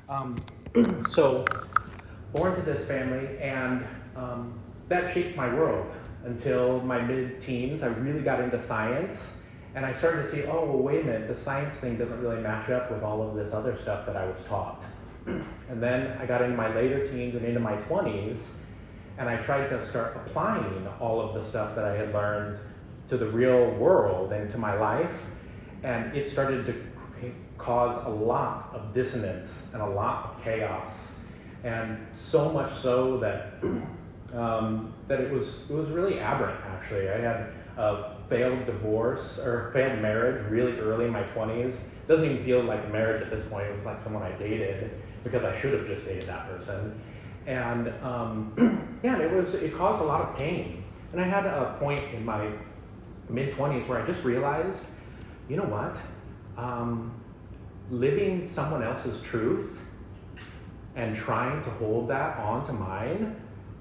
Um, so, born to this family, and that shaped my world until my mid-teens. I really got into science, and I started to see, oh, well, wait a minute, the science thing doesn't really match up with all of this other stuff that I was taught. And then I got into my later teens and into my 20s, and I tried to start applying all of the stuff that I had learned to the real world and to my life, and it started to cause a lot of dissonance and a lot of chaos, and so much so that that it was really aberrant. Actually, I had a failed divorce or failed marriage really early in my 20s. It doesn't even feel like a marriage at this point. It was like someone I dated because I should have just dated that person, and yeah, it caused a lot of pain. And I had a point in my mid-20s where I just realized, you know what? Living someone else's truth and trying to hold that onto mine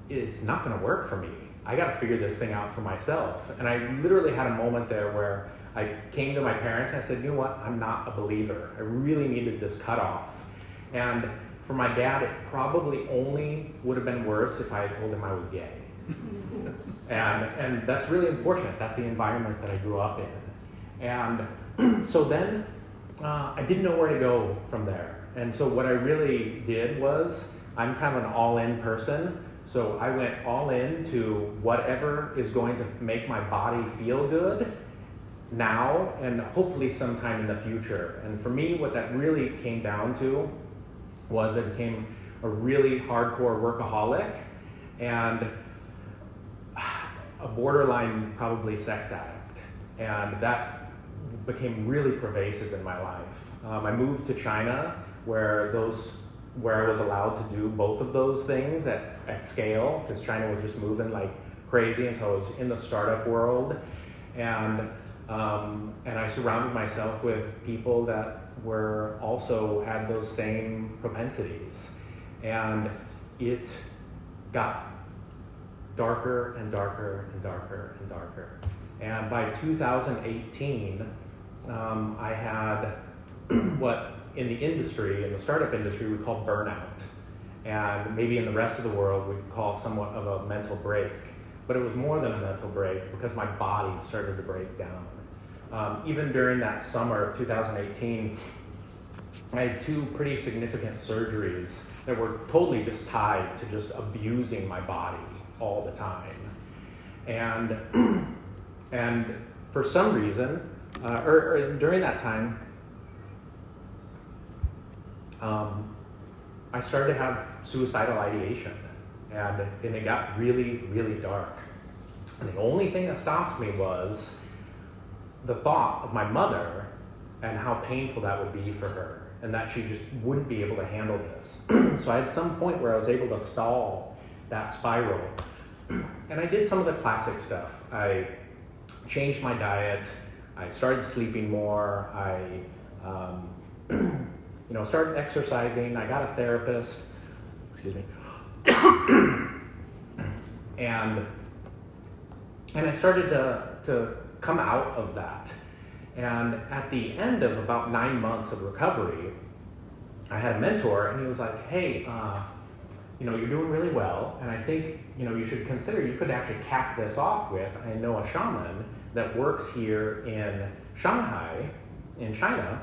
is not going to work for me. I got to figure this thing out for myself. And I literally had a moment there where I came to my parents and I said, you know what? I'm not a believer. I really needed this cut off. And for my dad, it probably only would have been worse if I had told him I was gay. And that's really unfortunate. That's the environment that I grew up in. And so then I didn't know where to go from there. And so what I really did was, I'm kind of an all-in person. So I went all in to whatever is going to make my body feel good now and hopefully sometime in the future. And for me, what that really came down to was I became a really hardcore workaholic and a borderline probably sex addict. And that became really pervasive in my life. I moved to China where I was allowed to do both of those things at scale, because China was just moving like crazy, and so I was in the startup world, and I surrounded myself with people that were also had those same propensities, and it got darker and darker and darker and darker. And by 2018, I had what in the industry, in the startup industry, we call burnout. And maybe in the rest of the world, we'd call somewhat of a mental break. But it was more than a mental break because my body started to break down. Even during that summer of 2018, I had two pretty significant surgeries that were totally just tied to just abusing my body all the time. And for some reason, or during that time, I started to have suicidal ideation, and it got really, really dark. And the only thing that stopped me was the thought of my mother and how painful that would be for her, and that she just wouldn't be able to handle this. So I had some point where I was able to stall that spiral. And I did some of the classic stuff. I changed my diet. I started sleeping more. I started exercising. I got a therapist. Excuse me. and I started to come out of that. And at the end of about 9 months of recovery, I had a mentor, and he was like, hey, you're doing really well, and I think, you should consider, you could actually cap this off with, I know a shaman that works here in Shanghai, in China,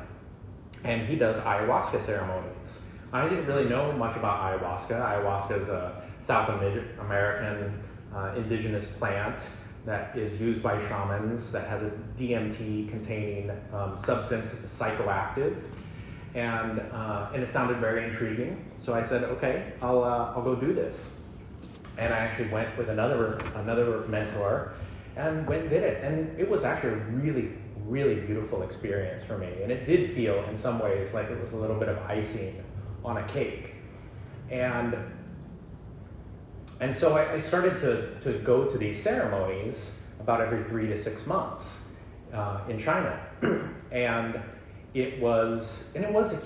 and he does ayahuasca ceremonies. I didn't really know much about ayahuasca. Ayahuasca is a South American indigenous plant that is used by shamans that has a DMT-containing substance that's psychoactive, and it sounded very intriguing. So I said, okay, I'll go do this. And I actually went with another mentor and went and did it. And it was actually a really, really beautiful experience for me. And it did feel in some ways like it was a little bit of icing on a cake. And so I started to go to these ceremonies about every 3 to 6 months in China. And it was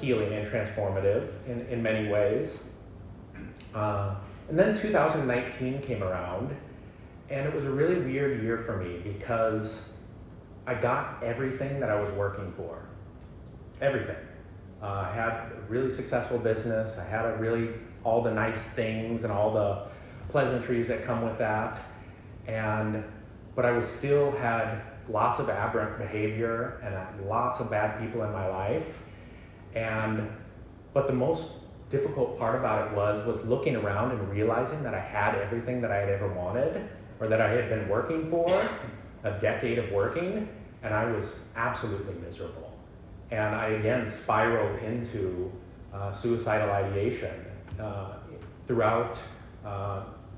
healing and transformative in many ways. And then 2019 came around, and it was a really weird year for me because I got everything that I was working for. Everything. I had a really successful business. I had all the nice things and all the pleasantries that come with that. But I still had lots of aberrant behavior and lots of bad people in my life. But the most difficult part about it was looking around and realizing that I had everything that I had ever wanted, or that I had been working for, a decade of working, and I was absolutely miserable. And I again spiraled into suicidal ideation throughout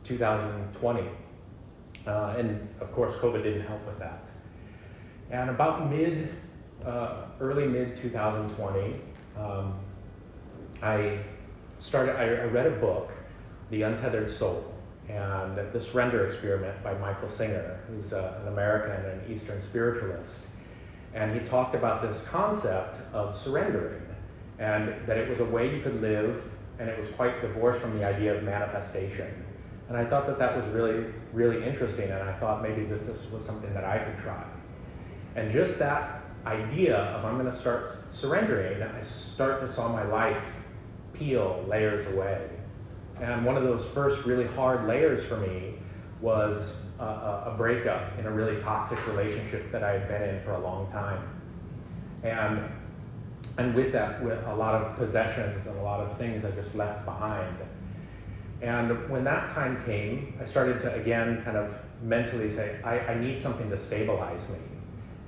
2020. And of course, COVID didn't help with that. And about early mid 2020, I read a book, The Untethered Soul, and the Surrender Experiment by Michael Singer, who's an American and an Eastern spiritualist. And he talked about this concept of surrendering, and that it was a way you could live, and it was quite divorced from the idea of manifestation. And I thought that was really, really interesting, and I thought maybe that this was something that I could try. And just that idea of I'm going to start surrendering, I saw my life peel layers away. And one of those first really hard layers for me was a breakup in a really toxic relationship that I had been in for a long time. And with that, with a lot of possessions and a lot of things I just left behind. And when that time came, I started to again kind of mentally say, I need something to stabilize me.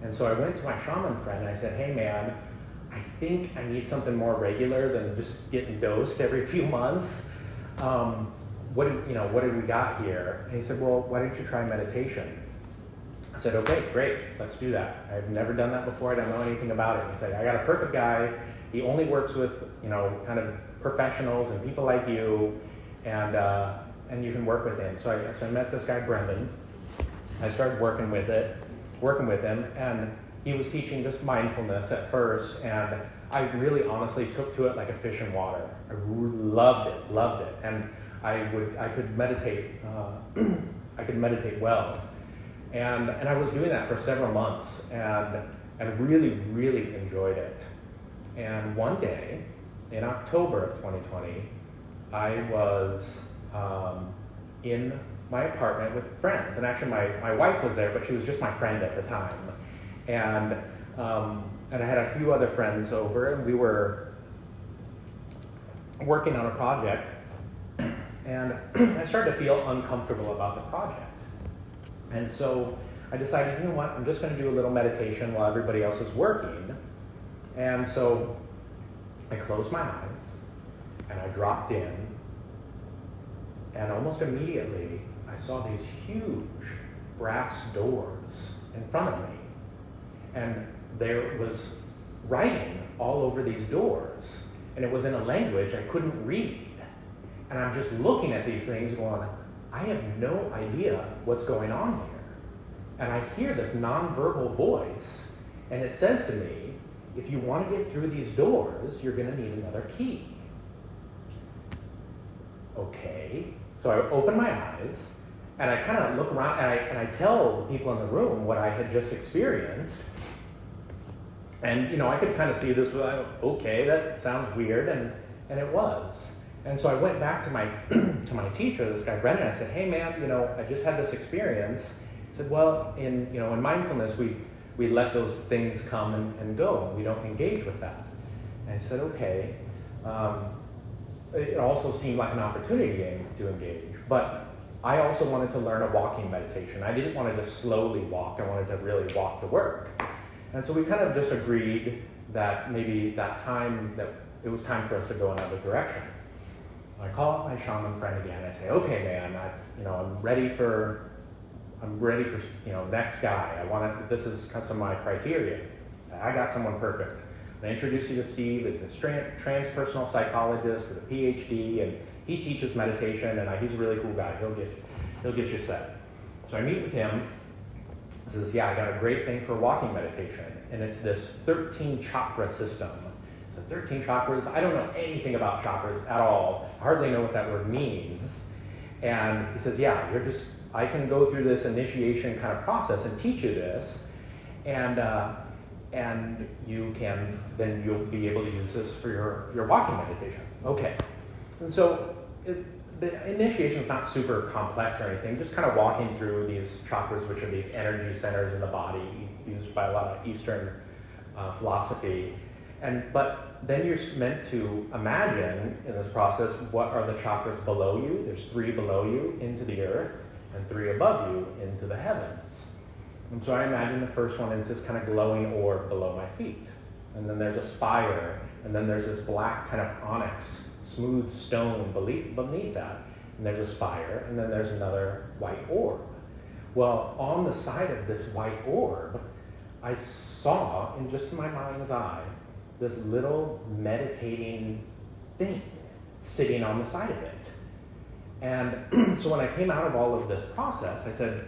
And so I went to my shaman friend and I said, hey man, I think I need something more regular than just getting dosed every few months. What do we got here? And he said, well, why don't you try meditation? I said, okay, great, let's do that. I've never done that before. I don't know anything about it. He said, I got a perfect guy. He only works with, kind of professionals and people like you, and you can work with him. So I met this guy, Brendan. I started working with him, and he was teaching just mindfulness at first, and I really honestly took to it like a fish in water. I loved it, and I could meditate. I could meditate well, and I was doing that for several months, and really, really enjoyed it. And one day, in October of 2020, I was in my apartment with friends, and actually my wife was there, but she was just my friend at the time, and I had a few other friends over, and we were working on a project, and I started to feel uncomfortable about the project. And so I decided, you know what, I'm just going to do a little meditation while everybody else is working. And so I closed my eyes, and I dropped in, and almost immediately I saw these huge brass doors in front of me. And there was writing all over these doors, and it was in a language I couldn't read. And I'm just looking at these things going, I have no idea what's going on here. And I hear this nonverbal voice, and it says to me, if you want to get through these doors, you're going to need another key. Okay, so I open my eyes, and I kind of look around, and I tell the people in the room what I had just experienced. And, I could kind of see this, okay, that sounds weird, and it was. And so I went back to my to my teacher, this guy Brendan. I said, hey man, I just had this experience. He said, well, in mindfulness, we let those things come and go, and we don't engage with that. And I said, okay. It also seemed like an opportunity to engage, but I also wanted to learn a walking meditation. I didn't want to just slowly walk. I wanted to really walk to work. And so we kind of just agreed that maybe that it was time for us to go another direction. I call up my shaman friend again. I say, okay, man, I'm ready for next guy. This is some of my criteria. So I got someone perfect. I introduce you to Steve. He's a transpersonal psychologist with a PhD, and he teaches meditation, and he's a really cool guy. He'll get you set. So I meet with him. He says, yeah, I got a great thing for walking meditation, and it's this 13 chakra system. So 13 chakras, I don't know anything about chakras at all. I hardly know what that word means. And he says, yeah, I can go through this initiation kind of process and teach you this. And and then you'll be able to use this for your walking meditation. Okay, and so the initiation is not super complex or anything, just kind of walking through these chakras, which are these energy centers in the body, used by a lot of Eastern philosophy. But then you're meant to imagine in this process, what are the chakras below you? There's 3 below you into the earth, and 3 above you into the heavens. And so I imagine the first one is this kind of glowing orb below my feet. And then there's a spire, and then there's this black kind of onyx, smooth stone beneath that. And there's a spire, and then there's another white orb. Well, on the side of this white orb, I saw, in just my mind's eye, this little meditating thing sitting on the side of it. And so when I came out of all of this process, I said,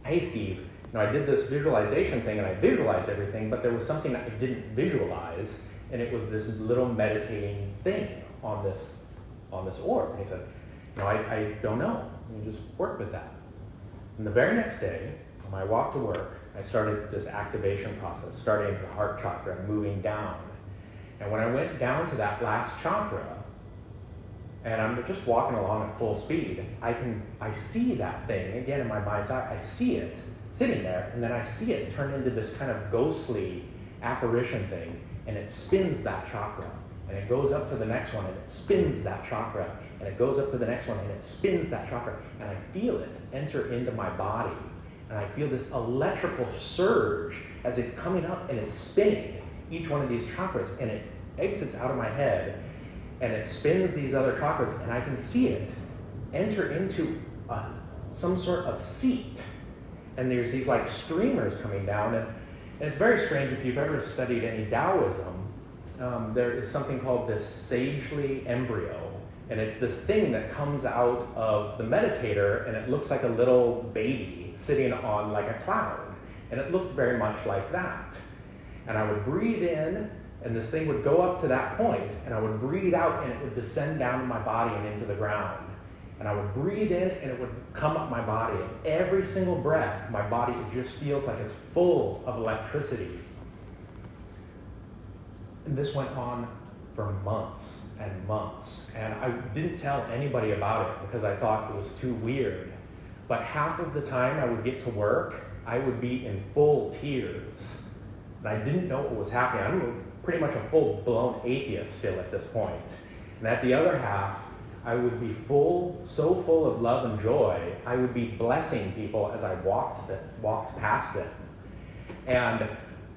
hey, Steve, I did this visualization thing and I visualized everything, but there was something that I didn't visualize, and it was this little meditating thing on this orb. And he said, I don't know. You just work with that. And the very next day, when I walked to work, I started this activation process, starting at the heart chakra and moving down. And when I went down to that last chakra, and I'm just walking along at full speed, I see that thing, again in my mind's eye, I see it sitting there, and then I see it turn into this kind of ghostly apparition thing, and it spins that chakra, and it goes up to the next one, and it spins that chakra, and it goes up to the next one, and it spins that chakra, and I feel it enter into my body, and I feel this electrical surge as it's coming up, and it's spinning each one of these chakras, and it exits out of my head, and it spins these other chakras, and I can see it enter into some sort of seat. And there's these like streamers coming down, and it's very strange. If you've ever studied any Taoism, there is something called this sagely embryo, and it's this thing that comes out of the meditator, and it looks like a little baby sitting on like a cloud, and it looked very much like that. And I would breathe in, and this thing would go up to that point, and I would breathe out, and it would descend down to my body and into the ground. And I would breathe in, and it would come up my body. And every single breath, my body, it just feels like it's full of electricity. And this went on for months and months. And I didn't tell anybody about it because I thought it was too weird. But half of the time I would get to work, I would be in full tears. And I didn't know what was happening. I'm pretty much a full-blown atheist still at this point. And at the other half, I would be so full of love and joy, I would be blessing people as I walked past them. And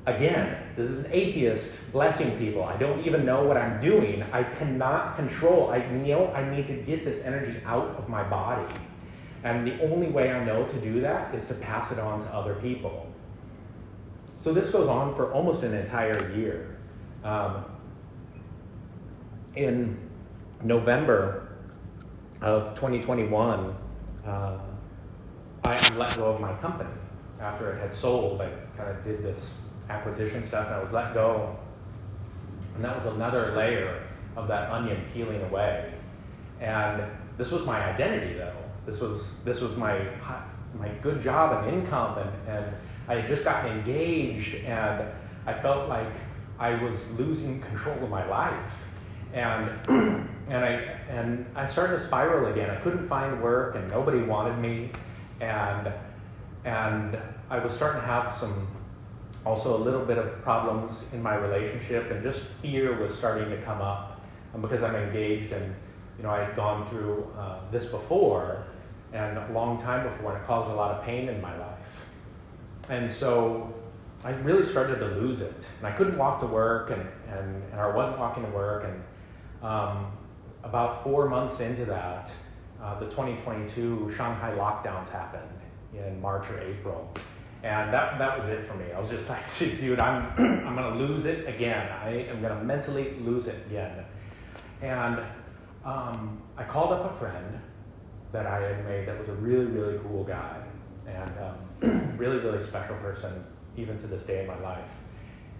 again, this is an atheist blessing people. I don't even know what I'm doing. I cannot control. I know I need to get this energy out of my body. And the only way I know to do that is to pass it on to other people. So this goes on for almost an entire year. In November of 2021, I let go of my company. After it had sold, I kind of did this acquisition stuff, and I was let go. And that was another layer of that onion peeling away. And this was my identity, though. This was my good job and income, and I had just gotten engaged, and I felt like I was losing control of my life. And I started to spiral again. I couldn't find work, and nobody wanted me, and I was starting to have also a little bit of problems in my relationship, and just fear was starting to come up, because I'm engaged, and I had gone through this before, and a long time before, and it caused a lot of pain in my life. And so I really started to lose it, and I couldn't walk to work, and I wasn't walking to work, and about 4 months into that, the 2022 Shanghai lockdowns happened in March or April, and that was it for me. I was just like, dude, I'm gonna lose it again. I am gonna mentally lose it again. And I called up a friend that I had made that was a really, really cool guy, and really, really special person, even to this day in my life.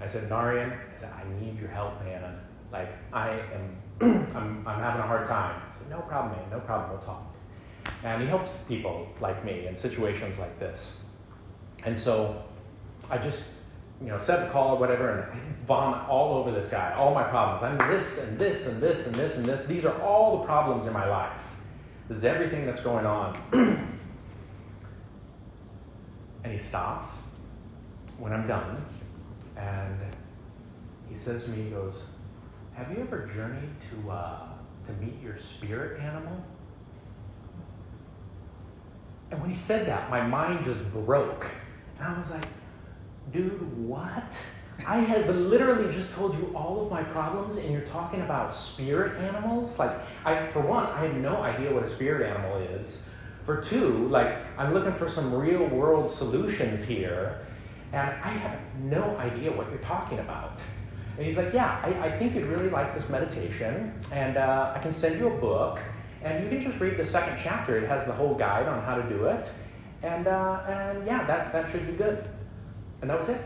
I said, Narian, I need your help, man. Like, I'm having a hard time. I said, no problem, man, no problem, we'll talk. And he helps people like me in situations like this. And so I just, set the call or whatever, and I vomit all over this guy, all my problems. I'm this and this and this and this and this. These are all the problems in my life. This is everything that's going on. And he stops when I'm done, and he says to me, he goes, have you ever journeyed to meet your spirit animal? And when he said that, my mind just broke. And I was like, dude, what? I had literally just told you all of my problems, and you're talking about spirit animals? Like, for one, I have no idea what a spirit animal is. For two, I'm looking for some real world solutions here, and I have no idea what you're talking about. And he's like, yeah, I think you'd really like this meditation, and I can send you a book, and you can just read the second chapter. It has the whole guide on how to do it, and yeah, that should be good. And that was it.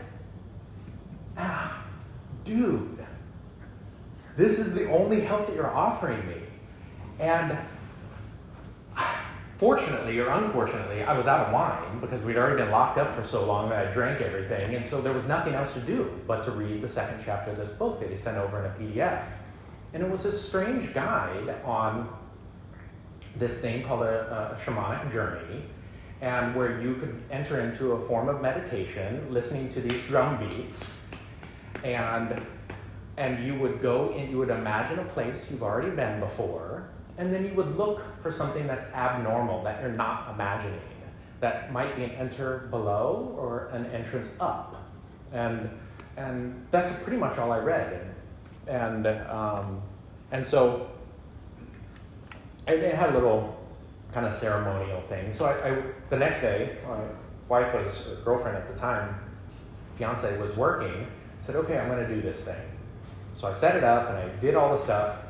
Dude, this is the only help that you're offering me. And fortunately or unfortunately, I was out of wine because we'd already been locked up for so long that I drank everything, and so there was nothing else to do but to read the second chapter of this book that he sent over in a PDF. And it was a strange guide on this thing called a shamanic journey, and where you could enter into a form of meditation, listening to these drum beats, and you would go and you would imagine a place you've already been before, and then you would look for something that's abnormal that you're not imagining. That might be an enter below or an entrance up. And that's pretty much all I read. And so it had a little kind of ceremonial thing. So I the next day, my wife was, or girlfriend at the time, fiance, was working. I said, okay, I'm going to do this thing. So I set it up and I did all the stuff.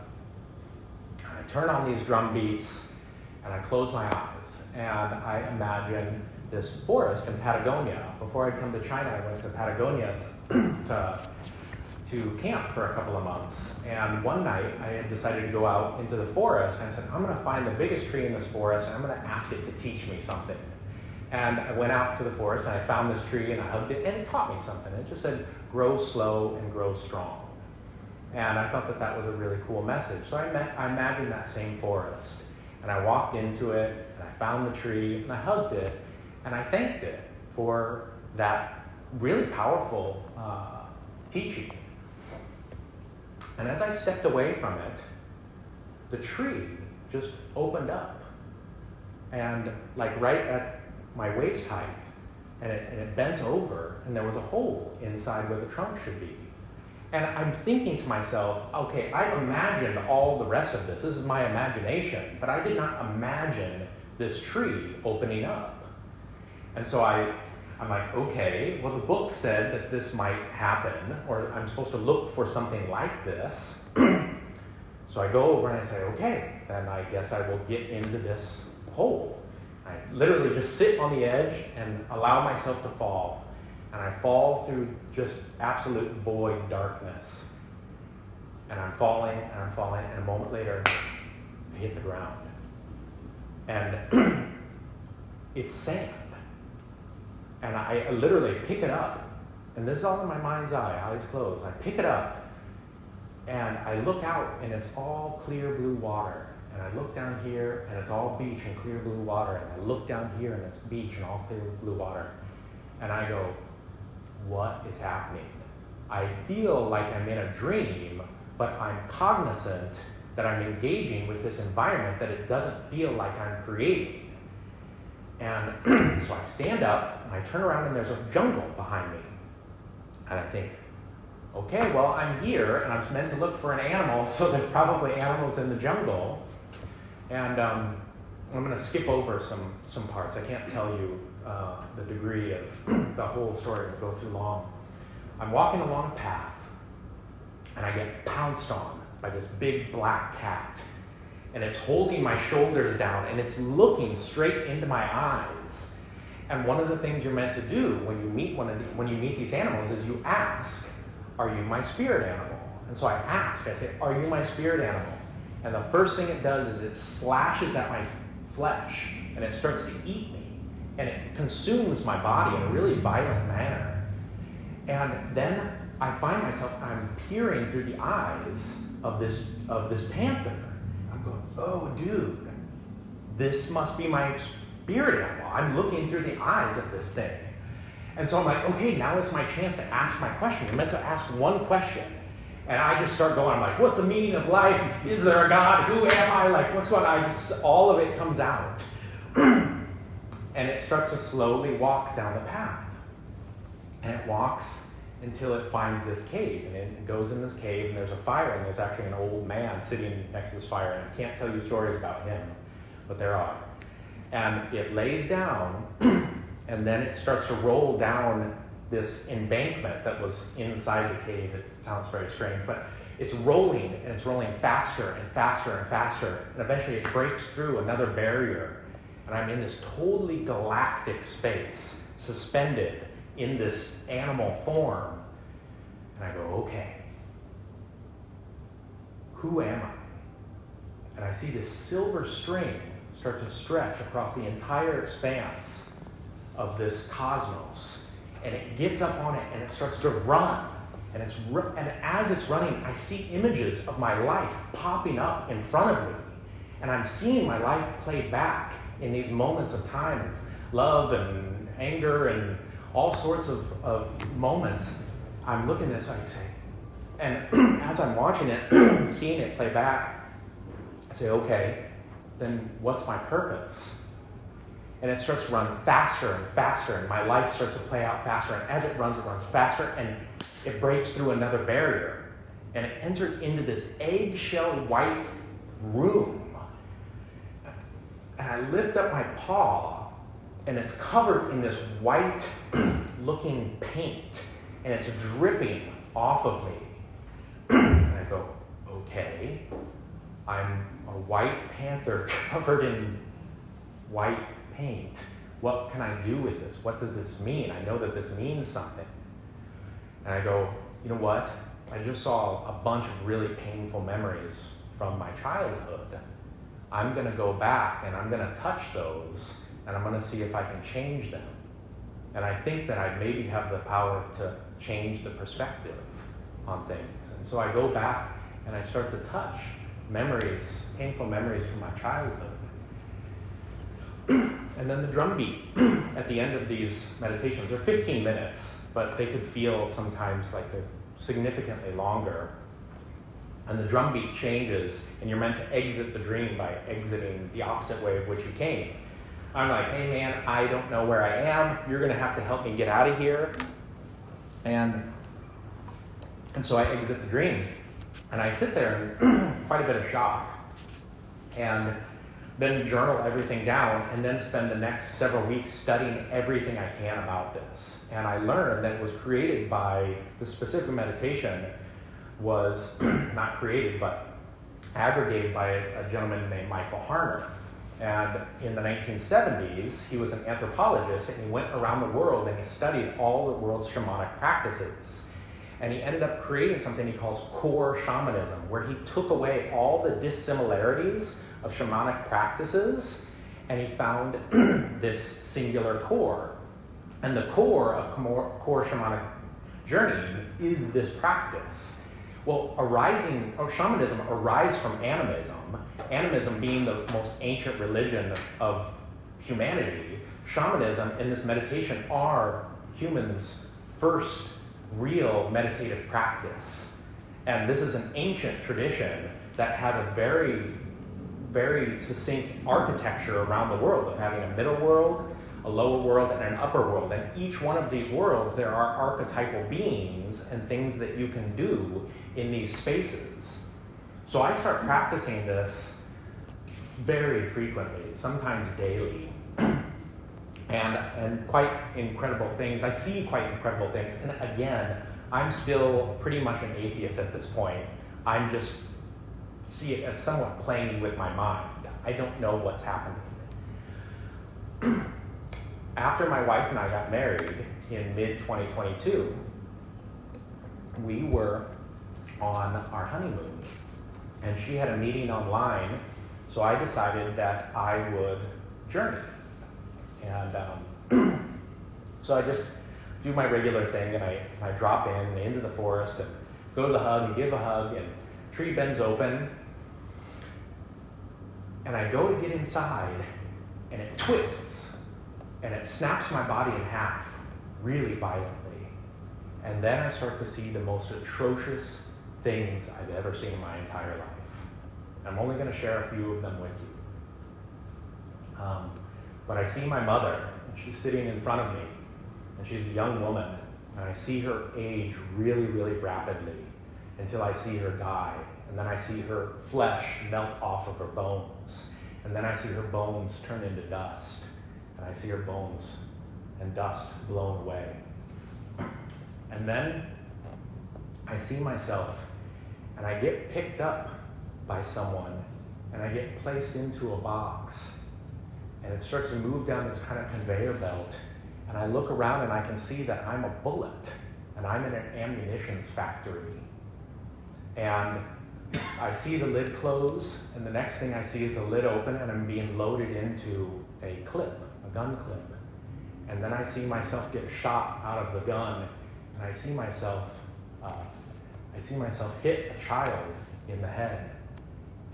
I turned on these drum beats and I closed my eyes and I imagined this forest in Patagonia. Before I'd come to China, I went to Patagonia to camp for a couple of months. And one night I had decided to go out into the forest and I said, I'm going to find the biggest tree in this forest and I'm going to ask it to teach me something. And I went out to the forest and I found this tree and I hugged it and it taught me something. It just said, grow slow and grow strong. And I thought that was a really cool message. So I imagined that same forest. And I walked into it and I found the tree and I hugged it and I thanked it for that really powerful teaching. And as I stepped away from it, the tree just opened up. And right at my waist height, and it bent over, and there was a hole inside where the trunk should be. And I'm thinking to myself, okay, I've imagined all the rest of this. This is my imagination, but I did not imagine this tree opening up. And so I'm like, okay, well, the book said that this might happen, or I'm supposed to look for something like this. So I go over and I say, okay, then I guess I will get into this hole. I literally just sit on the edge and allow myself to fall. And I fall through just absolute void darkness. And I'm falling, and a moment later, I hit the ground. And it's sand. And I literally pick it up. And this is all in my mind's eye, eyes closed. I pick it up, and I look out, and it's all clear blue water. And I look down here, and it's all beach and clear blue water. And I look down here, and it's beach and all clear blue water. And I go, what is happening? I feel like I'm in a dream, but I'm cognizant that I'm engaging with this environment that it doesn't feel like I'm creating. And so I stand up, and I turn around, and there's a jungle behind me. And I think, okay, well, I'm here, and I'm meant to look for an animal, so there's probably animals in the jungle. And I'm going to skip over some parts. I can't tell you the degree of the whole story, it would go too long. I'm walking along a path, and I get pounced on by this big black cat. And it's holding my shoulders down, and it's looking straight into my eyes. And one of the things you're meant to do when you meet these animals is you ask, are you my spirit animal? And so I say, are you my spirit animal? And the first thing it does is it slashes at my flesh, and it starts to eat me. And it consumes my body in a really violent manner. And then I find myself, I'm peering through the eyes of this panther. I'm going, oh, dude, this must be my spirit animal. I'm looking through the eyes of this thing. And so I'm like, okay, now it's my chance to ask my question. You're meant to ask one question. And I just start going, I'm like, what's the meaning of life? Is there a God? Who am I? Like, what's going on? All of it comes out. And it starts to slowly walk down the path. And it walks until it finds this cave. And it goes in this cave, and there's a fire, and there's actually an old man sitting next to this fire. And I can't tell you stories about him, but there are. And it lays down, and then it starts to roll down this embankment that was inside the cave. It sounds very strange, but it's rolling, and it's rolling faster and faster and faster. And eventually it breaks through another barrier. And I'm in this totally galactic space, suspended in this animal form. And I go, okay, who am I? And I see this silver string start to stretch across the entire expanse of this cosmos. And it gets up on it, and it starts to run. And as it's running, I see images of my life popping up in front of me. And I'm seeing my life played back in these moments of time of love and anger and all sorts of moments. I'm looking at this, I say, and as I'm watching it, seeing it play back, I say, okay, then what's my purpose? And it starts to run faster and faster, and my life starts to play out faster. And as it runs faster, and it breaks through another barrier. And it enters into this eggshell white room. And I lift up my paw, and it's covered in this white looking paint, and it's dripping off of me. And I go, okay, I'm a white panther covered in white paint. What can I do with this? What does this mean? I know that this means something. And I go, you know what? I just saw a bunch of really painful memories from my childhood. I'm going to go back and I'm going to touch those, and I'm going to see if I can change them. And I think that I maybe have the power to change the perspective on things. And so I go back and I start to touch memories, painful memories from my childhood. And then the drum beat at the end of these meditations, they're 15 minutes, but they could feel sometimes like they're significantly longer. And the drum beat changes, and you're meant to exit the dream by exiting the opposite way of which you came. I'm like, hey man, I don't know where I am. You're going to have to help me get out of here. And so I exit the dream, and I sit there in quite a bit of shock. And then journal everything down, and then spend the next several weeks studying everything I can about this. And I learned that it was created by, the specific meditation was not created, but aggregated by a gentleman named Michael Harner. And in the 1970s, he was an anthropologist, and he went around the world and he studied all the world's shamanic practices. And he ended up creating something he calls core shamanism, where he took away all the dissimilarities of shamanic practices, and he found this singular core. And the core of core shamanic journeying is this practice. Well, shamanism arises from animism. Animism being the most ancient religion of humanity. Shamanism and this meditation are humans' first real meditative practice. And this is an ancient tradition that has a very, very succinct architecture around the world of having a middle world, a lower world, and an upper world. And each one of these worlds, there are archetypal beings and things that you can do in these spaces. So I start practicing this very frequently, sometimes daily. And quite incredible things. I see quite incredible things. And again, I'm still pretty much an atheist at this point. I'm just see it as somewhat playing with my mind. I don't know what's happening. After my wife and I got married in mid-2022, we were on our honeymoon. And she had a meeting online, so I decided that I would journey. And so I just do my regular thing, and I drop into the forest and go to the hug and give a hug, and tree bends open, and I go to get inside, and it twists, and it snaps my body in half really violently. And then I start to see the most atrocious things I've ever seen in my entire life. I'm only going to share a few of them with you. But I see my mother, and she's sitting in front of me, and she's a young woman, and I see her age really, really rapidly until I see her die. And then I see her flesh melt off of her bones. And then I see her bones turn into dust. And I see her bones and dust blown away. And then I see myself, and I get picked up by someone, and I get placed into a box. And it starts to move down this kind of conveyor belt. And I look around and I can see that I'm a bullet, and I'm in an ammunition factory. And I see the lid close, and the next thing I see is the lid open, and I'm being loaded into a gun clip. And then I see myself get shot out of the gun, and I see myself hit a child in the head.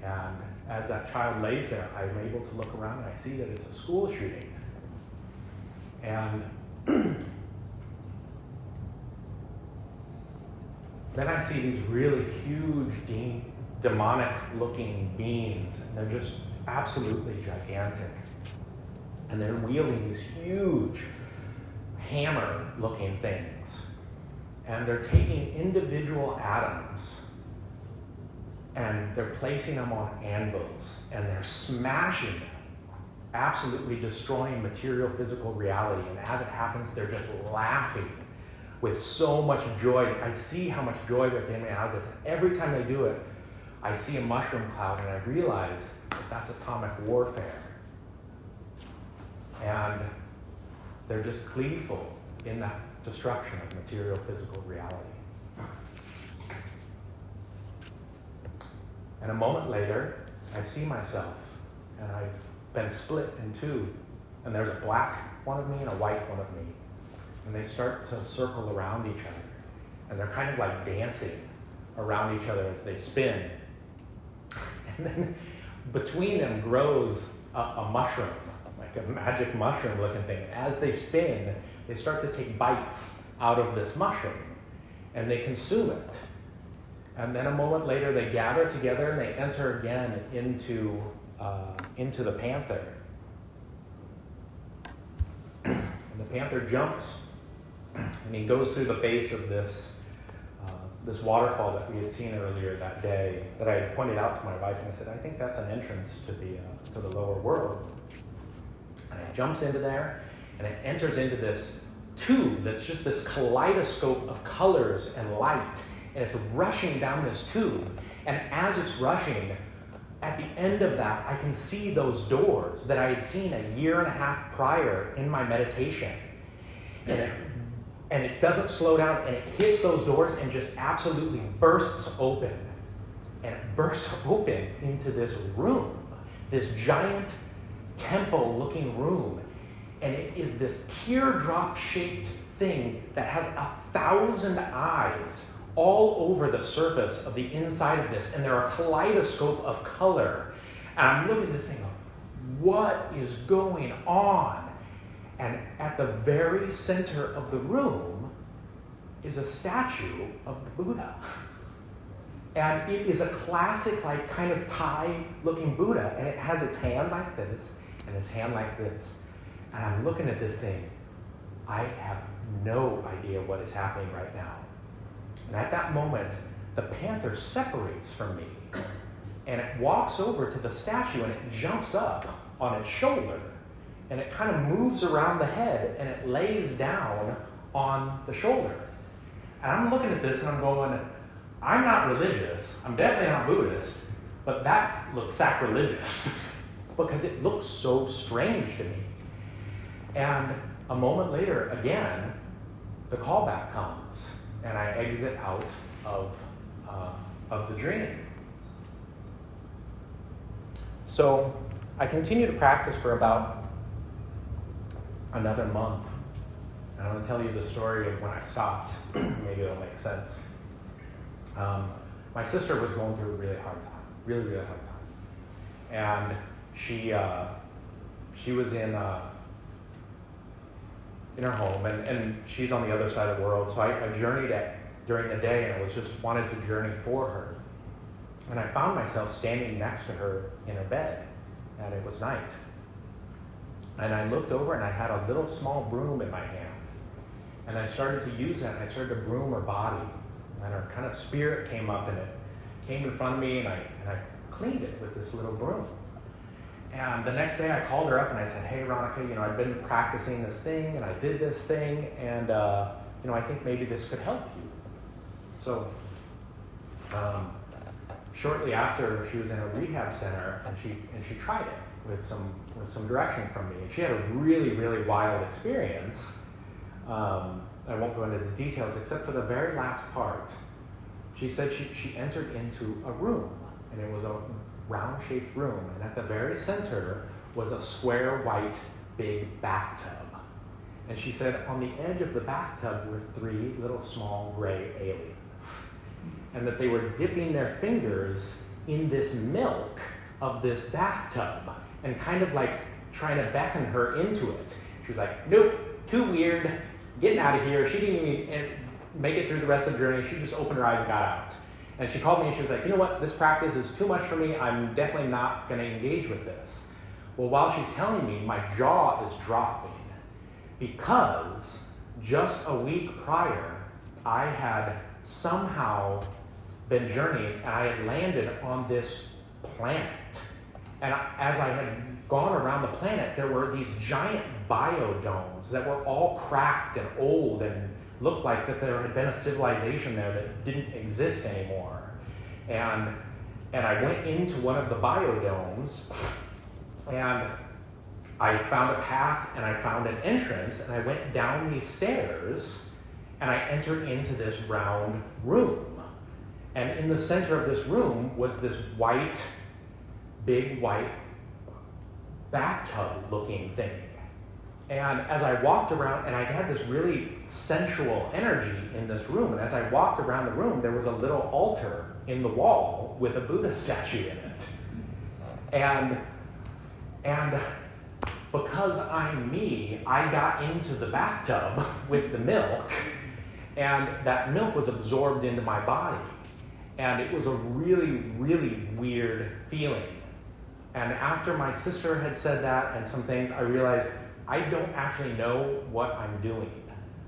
And as that child lays there, I'm able to look around and I see that it's a school shooting. And then I see these really huge, demonic-looking beings, and they're just absolutely gigantic. And they're wielding these huge hammer-looking things. And they're taking individual atoms and they're placing them on anvils, and they're smashing them, absolutely destroying material, physical reality. And as it happens, they're just laughing with so much joy. I see how much joy they're getting out of this. Every time they do it, I see a mushroom cloud, and I realize that that's atomic warfare. And they're just gleeful in that destruction of material, physical reality. And a moment later, I see myself, and I've been split in two. And there's a black one of me and a white one of me. And they start to circle around each other. And they're kind of like dancing around each other as they spin. And then between them grows a mushroom, like a magic mushroom looking thing. As they spin, they start to take bites out of this mushroom, and they consume it. And then a moment later, they gather together and they enter again into the panther. And the panther jumps, and he goes through the base of this waterfall that we had seen earlier that day, that I had pointed out to my wife, and I said, I think that's an entrance to the lower world. And it jumps into there, and it enters into this tube that's just this kaleidoscope of colors and light. And it's rushing down this tube. And as it's rushing, at the end of that, I can see those doors that I had seen a year and a half prior in my meditation. And it doesn't slow down, and it hits those doors and just absolutely bursts open. And it bursts open into this room, this giant temple-looking room. And it is this teardrop-shaped thing that has 1,000 eyes all over the surface of the inside of this, and they're a kaleidoscope of color. And I'm looking at this thing going, what is going on? And at the very center of the room is a statue of the Buddha. And it is a classic, like, kind of Thai-looking Buddha, and it has its hand like this, and its hand like this. And I'm looking at this thing. I have no idea what is happening right now. And at that moment, the panther separates from me, and it walks over to the statue, and it jumps up on its shoulder, and it kind of moves around the head, and it lays down on the shoulder. And I'm looking at this, and I'm going, I'm not religious, I'm definitely not Buddhist, but that looks sacrilegious because it looks so strange to me. And a moment later, again, the callback comes. And I exit out of the dream. So I continue to practice for about another month. And And I'm going to tell you the story of when I stopped. Maybe it'll make sense. My sister was going through a really hard time, really, really hard time. And she was in her home, and she's on the other side of the world. So I journeyed during the day, and I just wanted to journey for her. And I found myself standing next to her in her bed, and it was night. And I looked over, and I had a little small broom in my hand. And I started to use that, and I started to broom her body. And her kind of spirit came up, and it came in front of me, and I cleaned it with this little broom. And the next day I called her up and I said, hey, Ronica, I've been practicing this thing, and I did this thing, and I think maybe this could help you. So shortly after, she was in a rehab center, and she tried it with some direction from me. And she had a really, really wild experience. I won't go into the details except for the very last part. She said she entered into a room, and it was a round-shaped room, and at the very center was a square white big bathtub. And she said on the edge of the bathtub were 3 little small gray aliens, and that they were dipping their fingers in this milk of this bathtub and kind of like trying to beckon her into it. She was like, nope, too weird, getting out of here. She didn't even make it through the rest of the journey. She just opened her eyes and got out. And she called me and she was like, you know what, this practice is too much for me. I'm definitely not going to engage with this. Well, while she's telling me, my jaw is dropping because just a week prior, I had somehow been journeying, and I had landed on this planet. And as I had gone around the planet, there were these giant biodomes that were all cracked and old and looked like that there had been a civilization there that didn't exist anymore. And I went into one of the biodomes, and I found a path, and I found an entrance, and I went down these stairs, and I entered into this round room. And in the center of this room was this big white bathtub-looking thing. And as I walked around, and I had this really sensual energy in this room, and as I walked around the room, there was a little altar in the wall with a Buddha statue in it. And because I'm me, I got into the bathtub with the milk, and that milk was absorbed into my body. And it was a really, really weird feeling. And after my sister had said that and some things, I realized I don't actually know what I'm doing.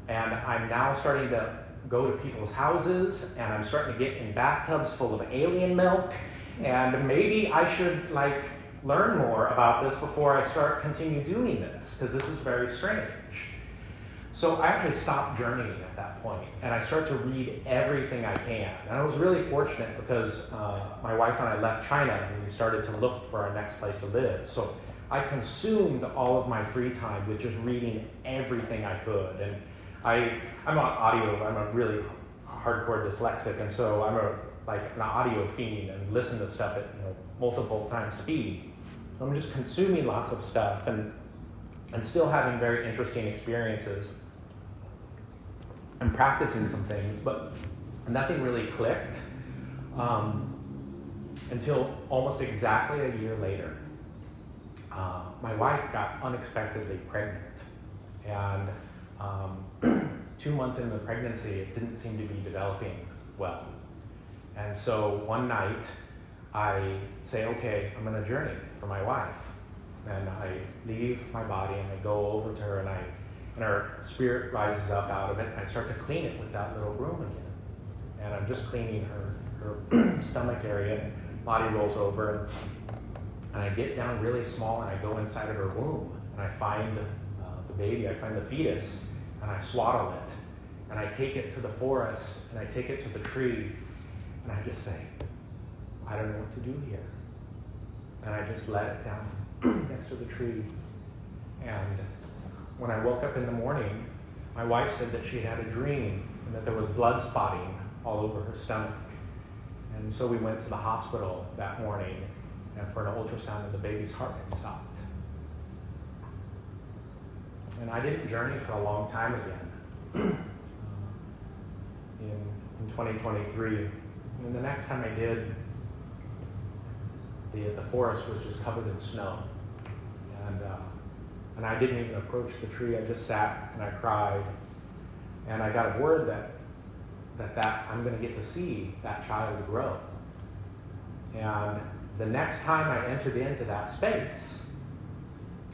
And I'm now starting to go to people's houses, and I'm starting to get in bathtubs full of alien milk. And maybe I should learn more about this before I continue doing this, because this is very strange. So I actually stopped journeying at that point, and I start to read everything I can. And I was really fortunate because my wife and I left China, and we started to look for our next place to live. So I consumed all of my free time with just reading everything I could. And I'm a really hardcore dyslexic, and so I'm an audio fiend and listen to stuff at multiple times speed. I'm just consuming lots of stuff and still having very interesting experiences and practicing some things, but nothing really clicked until almost exactly a year later. My wife got unexpectedly pregnant, and 2 months into the pregnancy, it didn't seem to be developing well. And so one night, I say, okay, I'm going to journey for my wife. And I leave my body, and I go over to her, and her spirit rises up out of it, and I start to clean it with that little broom again. And I'm just cleaning her stomach area, and body rolls over, and I get down really small, and I go inside of her womb, and I find the baby, I find the fetus, and I swaddle it, and I take it to the forest, and I take it to the tree, and I just say, I don't know what to do here. And I just let it down next to the tree. And when I woke up in the morning, my wife said that she had a dream and that there was blood spotting all over her stomach. And so we went to the hospital that morning, and for an ultrasound, and the baby's heart had stopped. And I didn't journey for a long time again in 2023. And the next time I did, the forest was just covered in snow. And I didn't even approach the tree. I just sat and I cried. And I got a word that I'm going to get to see that child grow. And the next time I entered into that space,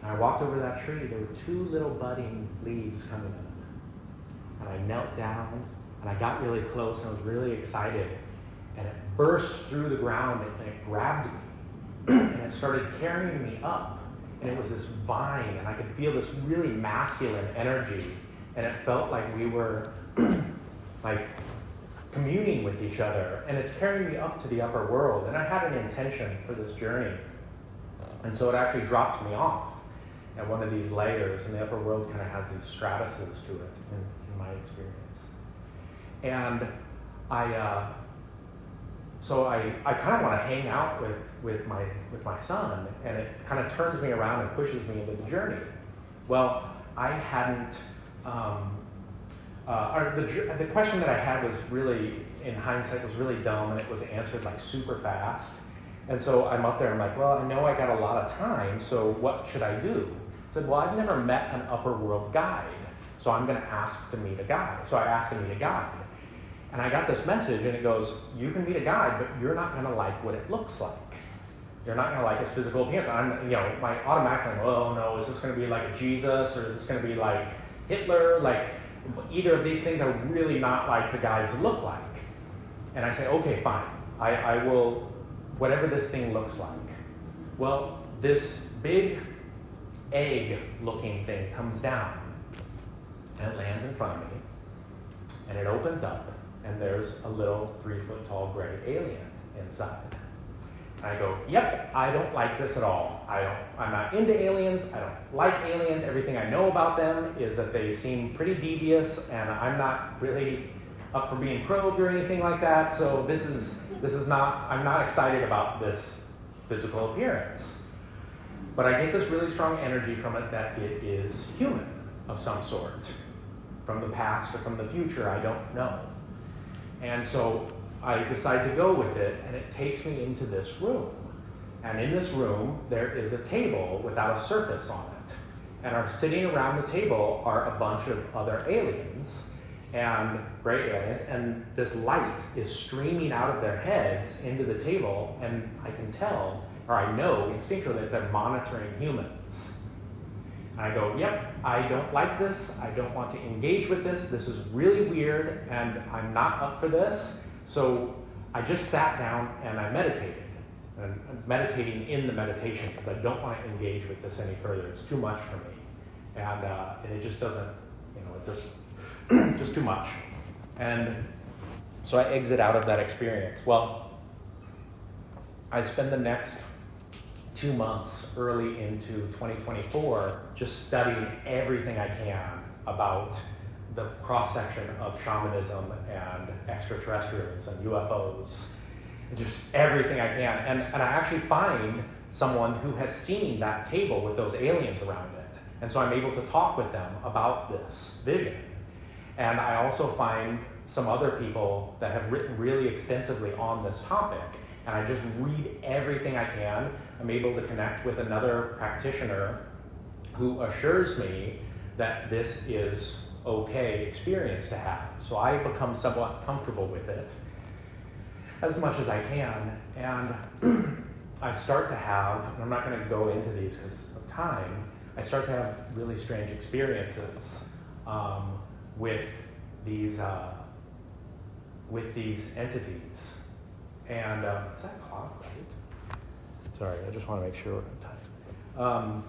I walked over that tree, there were 2 little budding leaves coming up. And I knelt down, and I got really close, and I was really excited. And it burst through the ground, and it grabbed me. And it started carrying me up. And it was this vine, and I could feel this really masculine energy. And it felt like we were like communing with each other. And it's carrying me up to the upper world. And I had an intention for this journey. And so it actually dropped me off at one of these layers. And the upper world kind of has these stratuses to it in my experience. And so I kind of want to hang out with my son, and it kind of turns me around and pushes me into the journey. Well, I hadn't, the question that I had was really, in hindsight, was really dumb, and it was answered like super fast. And so I'm up there, I'm like, well, I know I got a lot of time, so what should I do? I said, well, I've never met an upper world guide, so I'm going to ask to meet a guide. So I asked to meet a guide. And I got this message, and it goes, you can meet a guide, but you're not going to like what it looks like. You're not going to like his physical appearance. My automatically, oh no, is this going to be like a Jesus, or is this going to be like Hitler? Like, either of these things are really not like the guide to look like. And I say, okay, fine. I will, whatever this thing looks like. Well, this big egg-looking thing comes down, and it lands in front of me, and it opens up, and there's a little 3-foot-tall gray alien inside. And I go, yep, I don't like this at all. I'm not into aliens. I don't like aliens. Everything I know about them is that they seem pretty devious, and I'm not really up for being probed or anything like that. So this is not, I'm not excited about this physical appearance. But I get this really strong energy from it that it is human of some sort. From the past or from the future, I don't know. And so I decide to go with it, and it takes me into this room. And in this room, there is a table without a surface on it. And sitting around the table are a bunch of other aliens, and gray aliens, and this light is streaming out of their heads into the table, and I can tell, or I know instinctually, that they're monitoring humans. And I go, yep, I don't like this. I don't want to engage with this. This is really weird, and I'm not up for this. So I just sat down and I meditated. And I'm meditating in the meditation because I don't want to engage with this any further. It's too much for me. And it just doesn't, just too much. And so I exit out of that experience. Well, I spend the next 2 months early into 2024 just studying everything I can about the cross-section of shamanism and extraterrestrials and UFOs, and just everything I can. And I actually find someone who has seen that table with those aliens around it. And so I'm able to talk with them about this vision. And I also find some other people that have written really extensively on this topic. And I just read everything I can. I'm able to connect with another practitioner who assures me that this is okay experience to have. So I become somewhat comfortable with it as much as I can. And I start to have, and I'm not going to go into these because of time, I start to have really strange experiences with these entities. And is that clock right? Sorry, I just want to make sure we're on time.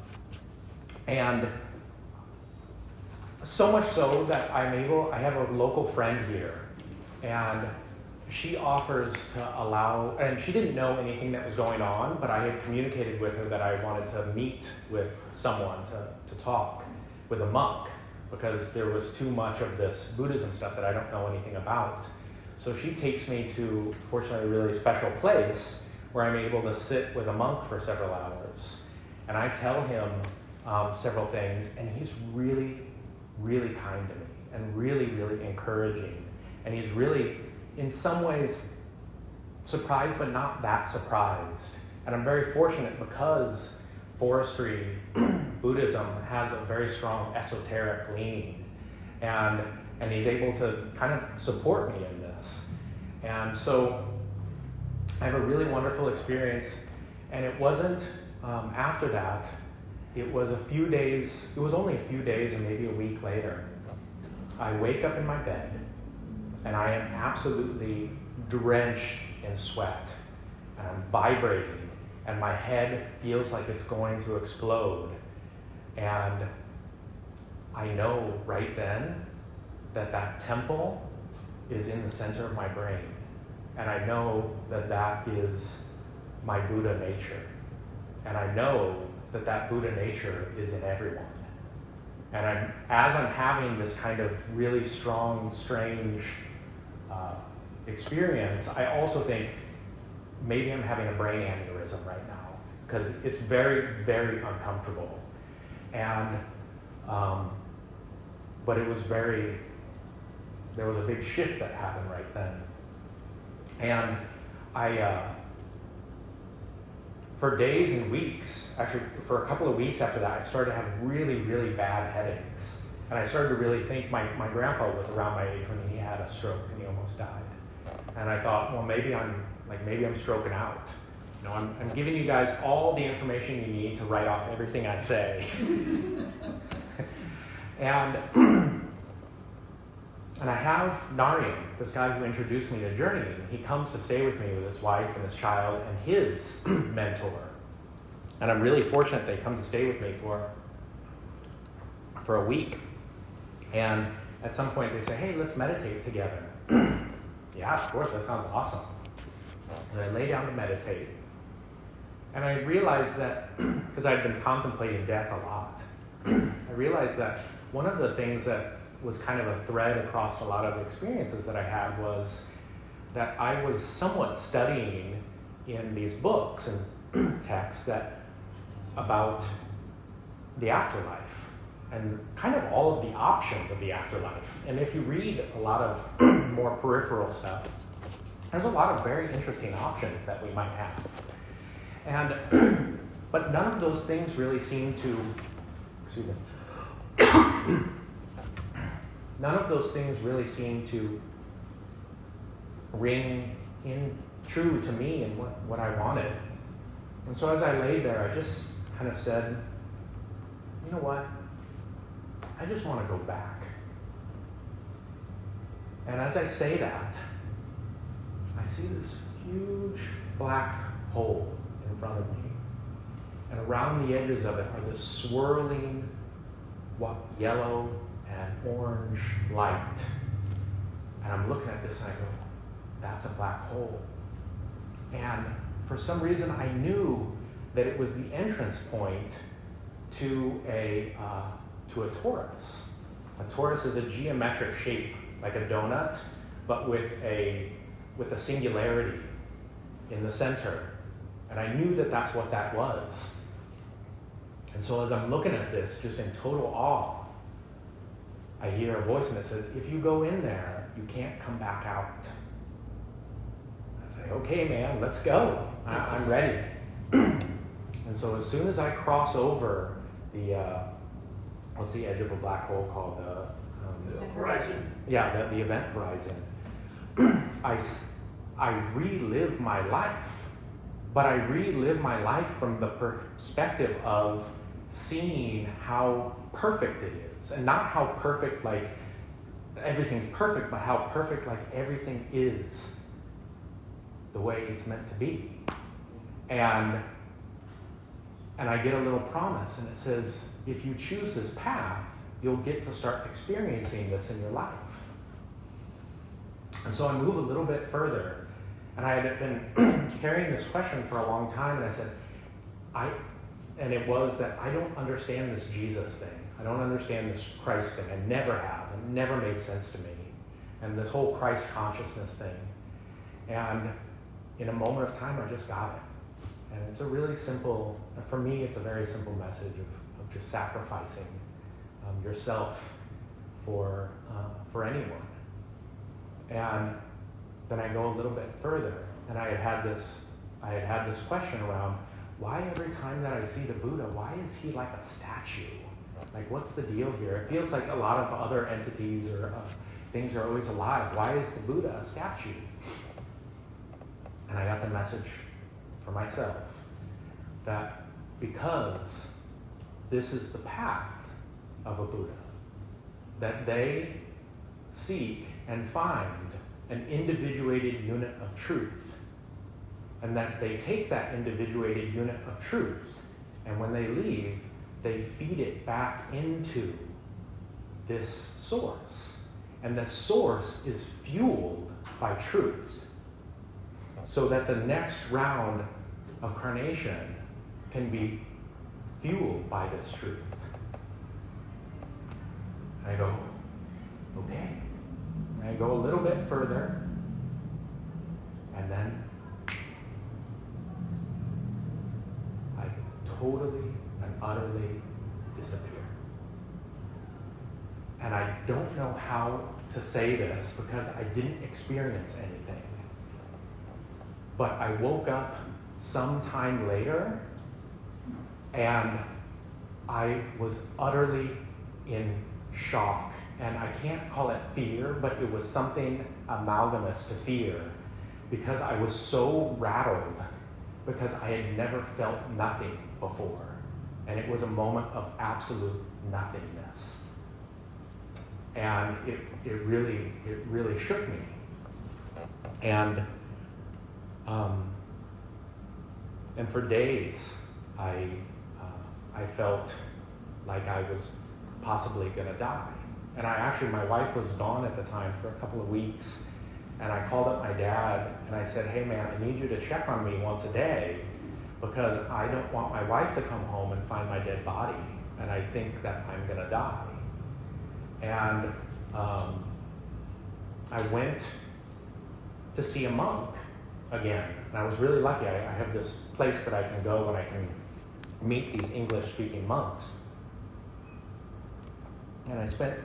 And so much so that I have a local friend here, and she offers to allow, and she didn't know anything that was going on, but I had communicated with her that I wanted to meet with someone to talk with a monk, because there was too much of this Buddhism stuff that I don't know anything about. So she takes me to, fortunately, a really special place where I'm able to sit with a monk for several hours. And I tell him several things, and he's really, really kind to me and really, really encouraging. And he's really, in some ways, surprised, but not that surprised. And I'm very fortunate because forestry, Buddhism, has a very strong esoteric leaning. And he's able to kind of support me in this. And so I have a really wonderful experience. And it wasn't after that, it was only a few days or maybe a week later. I wake up in my bed and I am absolutely drenched in sweat. And I'm vibrating and my head feels like it's going to explode. And I know right then that temple is in the center of my brain. And I know that is my Buddha nature. And I know that Buddha nature is in everyone. And as I'm having this kind of really strong, strange experience, I also think maybe I'm having a brain aneurysm right now, because it's very, very uncomfortable. And, but there was a big shift that happened right then. And for days and weeks, actually for a couple of weeks after that, I started to have really, really bad headaches. And I started to really think, my grandpa was around my age when he had a stroke and he almost died. And I thought, well, maybe I'm stroking out. You know, I'm giving you guys all the information you need to write off everything I say. And I have Narian, this guy who introduced me to journeying. He comes to stay with me with his wife and his child and his mentor. And I'm really fortunate they come to stay with me for a week. And at some point they say, hey, let's meditate together. Yeah, of course, that sounds awesome. And I lay down to meditate. And I realized that, because I'd been contemplating death a lot, I realized that one of the things that was kind of a thread across a lot of experiences that I had was that I was somewhat studying in these books and texts about the afterlife and kind of all of the options of the afterlife. And if you read a lot of more peripheral stuff, there's a lot of very interesting options that we might have. And but none of those things really seem to, none of those things really seem to ring in true to me and what I wanted. And so as I lay there, I just kind of said, you know what? I just want to go back. And as I say that, I see this huge black hole in front of me. And around the edges of it are this swirling yellow and orange light. And I'm looking at this and I go, that's a black hole. And for some reason I knew that it was the entrance point to a torus. A torus is a geometric shape, like a donut, but with a singularity in the center. And I knew that that's what that was. And so as I'm looking at this, just in total awe, I hear a voice and it says, if you go in there, you can't come back out. I say, okay, man, let's go. I'm ready. And so as soon as I cross over what's the edge of a black hole called? The horizon. Yeah, the event horizon. I relive my life, but I relive my life from the perspective of seeing how perfect it is, and not how perfect like everything's perfect, but how perfect like everything is the way it's meant to be. And I get a little promise, and it says, if you choose this path, you'll get to start experiencing this in your life. And so I move a little bit further, and I had been carrying this question for a long time, and I said, it was that I don't understand this Jesus thing. I don't understand this Christ thing. I never have. It never made sense to me. And this whole Christ consciousness thing. And in a moment of time, I just got it. And it's a really simple, for me, it's a very simple message of of just sacrificing yourself for anyone. And then I go a little bit further, and I had this question around, why every time that I see the Buddha, why is he like a statue? Like, what's the deal here? It feels like a lot of other entities or things are always alive. Why is the Buddha a statue? And I got the message for myself that because this is the path of a Buddha, that they seek and find an individuated unit of truth, and that they take that individuated unit of truth, and when they leave, they feed it back into this source. And the source is fueled by truth, so that the next round of carnation can be fueled by this truth. I go, okay. And I go a little bit further, and then I totally and utterly disappear. And I don't know how to say this because I didn't experience anything. But I woke up sometime later, and I was utterly in shock. And I can't call it fear, but it was something amalgamous to fear, because I was so rattled, because I had never felt nothing before. And it was a moment of absolute nothingness. And it really shook me. And for days, I felt like I was possibly going to die. And my wife was gone at the time for a couple of weeks, and I called up my dad and I said, hey man, I need you to check on me once a day, because I don't want my wife to come home and find my dead body, and I think that I'm going to die. And I went to see a monk again, and I was really lucky. I have this place that I can go and I can meet these English-speaking monks. And I spent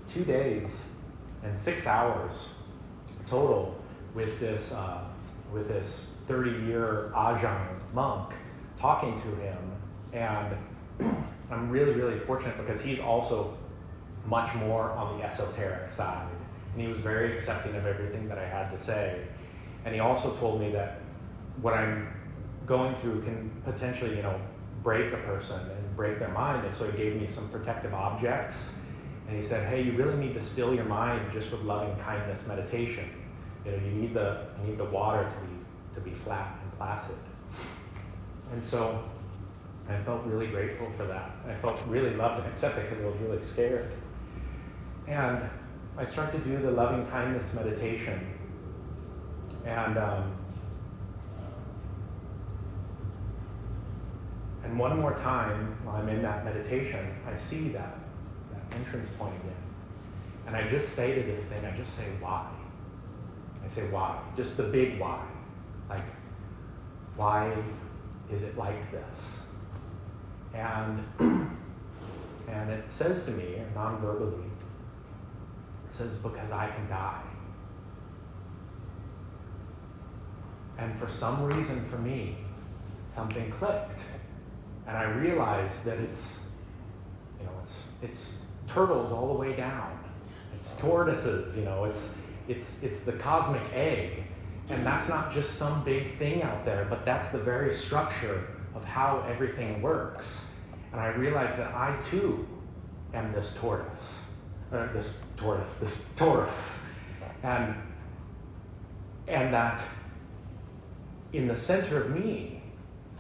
2 days and 6 hours total with this 30-year Ajahn monk, talking to him. And I'm really, really fortunate because he's also much more on the esoteric side. And he was very accepting of everything that I had to say. And he also told me that what I'm going through can potentially, break a person and break their mind. And so he gave me some protective objects. And he said, hey, you really need to still your mind just with loving kindness meditation. You need the water to be flat and placid. And so I felt really grateful for that. I felt really loved and accepted because I was really scared. And I started to do the loving kindness meditation. And one more time, while I'm in that meditation, I see that entrance point again. And I just say to this thing, I just say, why? I say, why? Just the big why. Like, why is it like this? And it says to me, non-verbally, it says, because I can die. And for some reason for me, something clicked. And I realized that it's turtles all the way down. It's tortoises, it's the cosmic egg. And that's not just some big thing out there, but that's the very structure of how everything works. And I realized that I too am this tortoise. This Taurus. And that in the center of me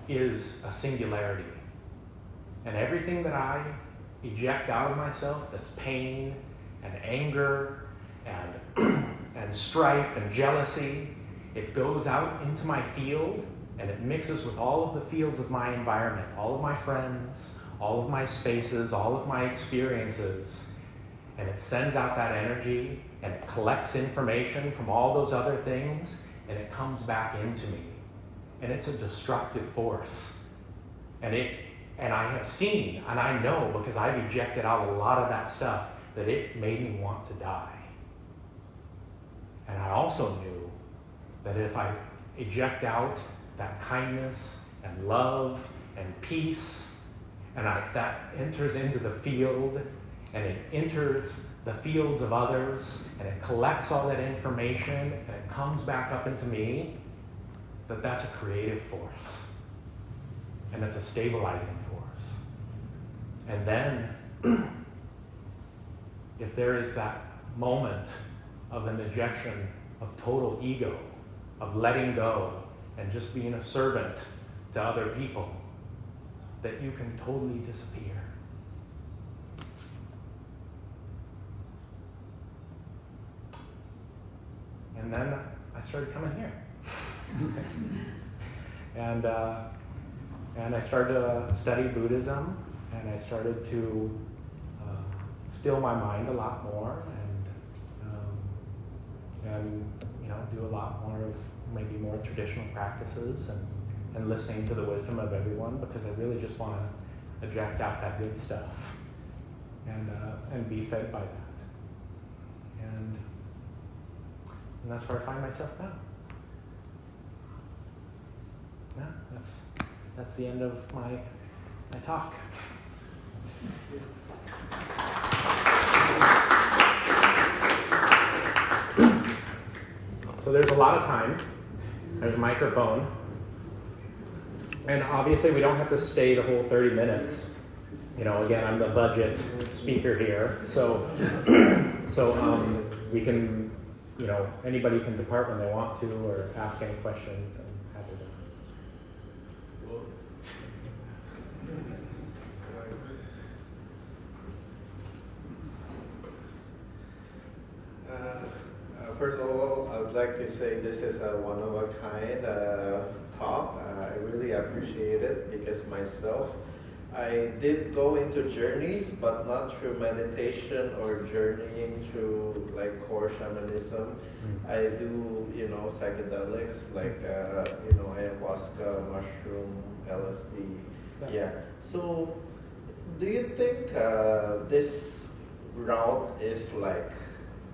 is a singularity. And everything that I eject out of myself that's pain and anger and strife and jealousy, it goes out into my field and it mixes with all of the fields of my environment, all of my friends, all of my spaces, all of my experiences, and it sends out that energy and it collects information from all those other things and it comes back into me. And it's a destructive force. And And I have seen, and I know because I've ejected out a lot of that stuff, that it made me want to die. And I also knew that if I eject out that kindness and love and peace, and that enters into the field, and it enters the fields of others, and it collects all that information, and it comes back up into me, that's a creative force. And it's a stabilizing force. And then, if there is that moment of an ejection of total ego, of letting go, and just being a servant to other people, that you can totally disappear. And then I started coming here. And I started to study Buddhism, and I started to still my mind a lot more, and do a lot more of maybe more traditional practices, and listening to the wisdom of everyone, because I really just want to eject out that good stuff, and be fed by that, and that's where I find myself now. Yeah, that's the end of my talk. So there's a lot of time. There's a microphone. And obviously we don't have to stay the whole 30 minutes. Again, I'm the budget speaker here. So we can, anybody can depart when they want to, or ask any questions, and have it. First of all, I would like to say this is a one-of-a-kind talk. I really appreciate it, because myself, I did go into journeys, but not through meditation or journeying through like core shamanism. I do, psychedelics like, ayahuasca, mushroom, LSD. Yeah. So, do you think this route is like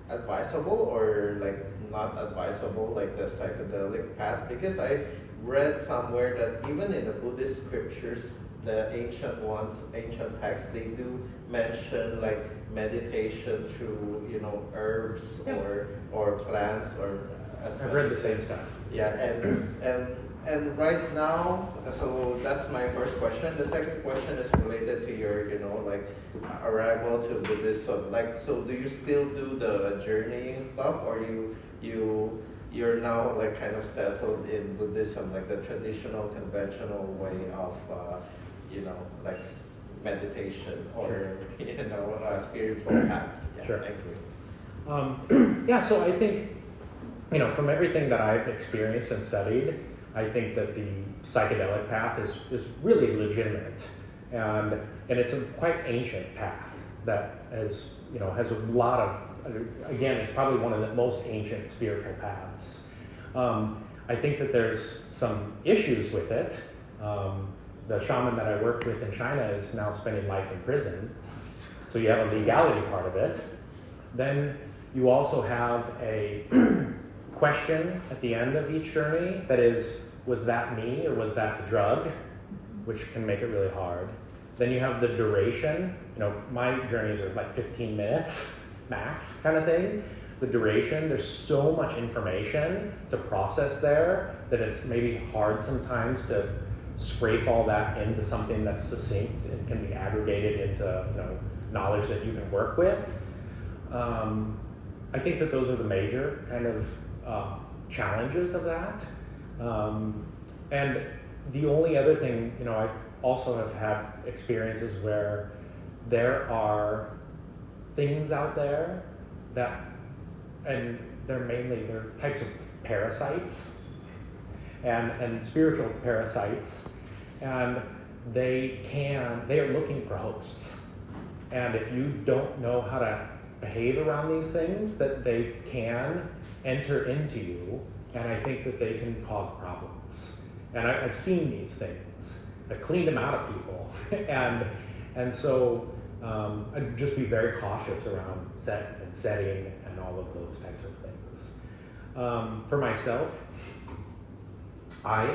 advisable or like not advisable, like the psychedelic path? Because I read somewhere that even in the Buddhist scriptures, the ancient texts, they do mention like meditation through, herbs, yeah, or plants, or I've read the same stuff. Yeah, and right now, so that's my first question. The second question is related to your, arrival to Buddhism. Like, so do you still do the journeying stuff, or you're now like kind of settled in Buddhism, like the traditional, conventional way of, like meditation or, sure, spiritual path? Yeah, sure. Thank you. Yeah, so I think, from everything that I've experienced and studied, I think that the psychedelic path is really legitimate, and it's a quite ancient path that has a lot of, again, it's probably one of the most ancient spiritual paths. I think that there's some issues with it. The shaman that I worked with in China is now spending life in prison, so you have a legality part of it. Then you also have a question at the end of each journey that is, was that me or was that the drug? Which can make it really hard. Then you have the duration. My journeys are like 15 minutes max kind of thing. The duration, there's so much information to process there that it's maybe hard sometimes to scrape all that into something that's succinct and can be aggregated into knowledge that you can work with. I think that those are the major kind of challenges of that. And the only other thing, I also have had experiences where there are things out there that, and they're types of parasites and spiritual parasites, and they are looking for hosts. And if you don't know how to behave around these things, that they can enter into you, and I think that they can cause problems. And I've seen these things. cleaned them out of people. and so I'd just be very cautious around setting and all of those types of things. For myself, I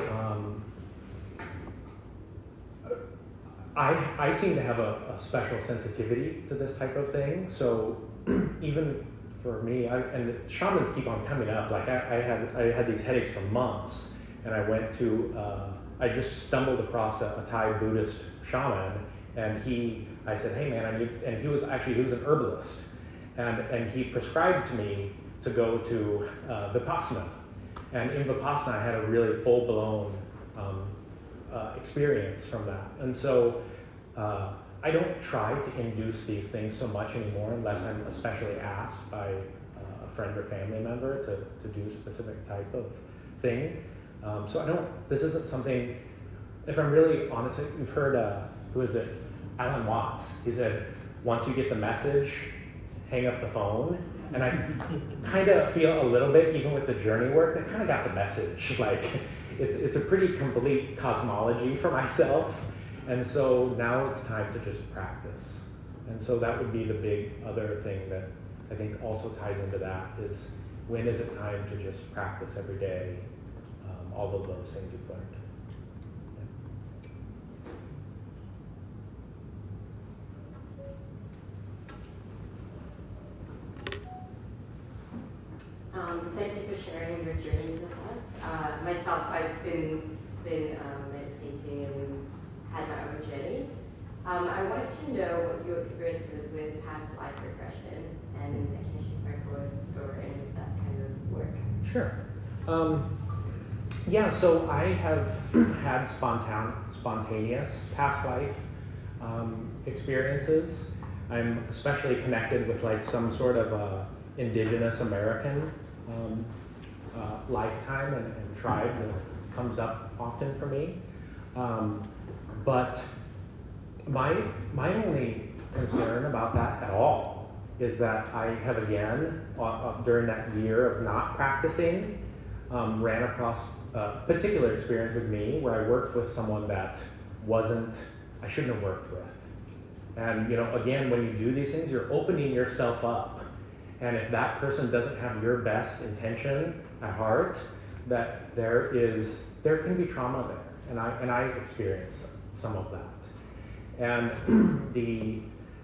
seem to have a special sensitivity to this type of thing. So even for me, and shamans keep on coming up. Like I had these headaches for months, and I went to I just stumbled across a Thai Buddhist shaman, and I said, hey man, and he was an herbalist, and he prescribed to me to go to Vipassana, and in Vipassana I had a really full blown experience from that, and so I don't try to induce these things so much anymore unless I'm especially asked by a friend or family member to do a specific type of thing. So this isn't something, if I'm really honest, you've heard, who is it? Alan Watts. He said, once you get the message, hang up the phone. And I kind of feel a little bit, even with the journey work, I kind of got the message. Like, it's a pretty complete cosmology for myself. And so now it's time to just practice. And so that would be the big other thing that I think also ties into that is, when is it time to just practice every day, all of those things you've learned. Thank you for sharing your journeys with us. Myself, I've been meditating and had my own journeys. I wanted to know what your experience is with past life regression and Akashic records or any of that kind of work. Sure. Yeah, so I have had spontaneous past life experiences. I'm especially connected with like some sort of indigenous American lifetime and tribe that comes up often for me. But my only concern about that at all is that I have again, during that year of not practicing, ran across a particular experience with me where I worked with someone that I shouldn't have worked with. And again, when you do these things, you're opening yourself up. And if that person doesn't have your best intention at heart, that there can be trauma there. And I experienced some of that. And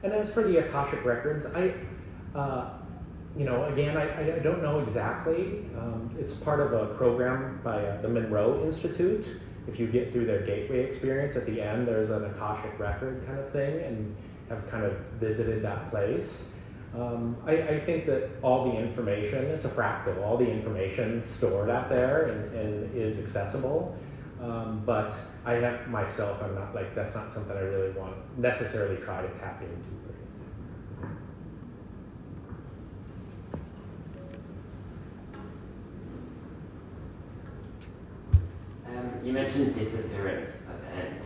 as for the Akashic records, I don't know exactly. It's part of a program by the Monroe Institute. If you get through their gateway experience, at the end there's an Akashic record kind of thing, and have kind of visited that place. I think that all the information, it's a fractal, all the information stored out there and is accessible. But I have myself, I'm not like, that's not something I really want to necessarily try to tap into. You mentioned disappearance at the end.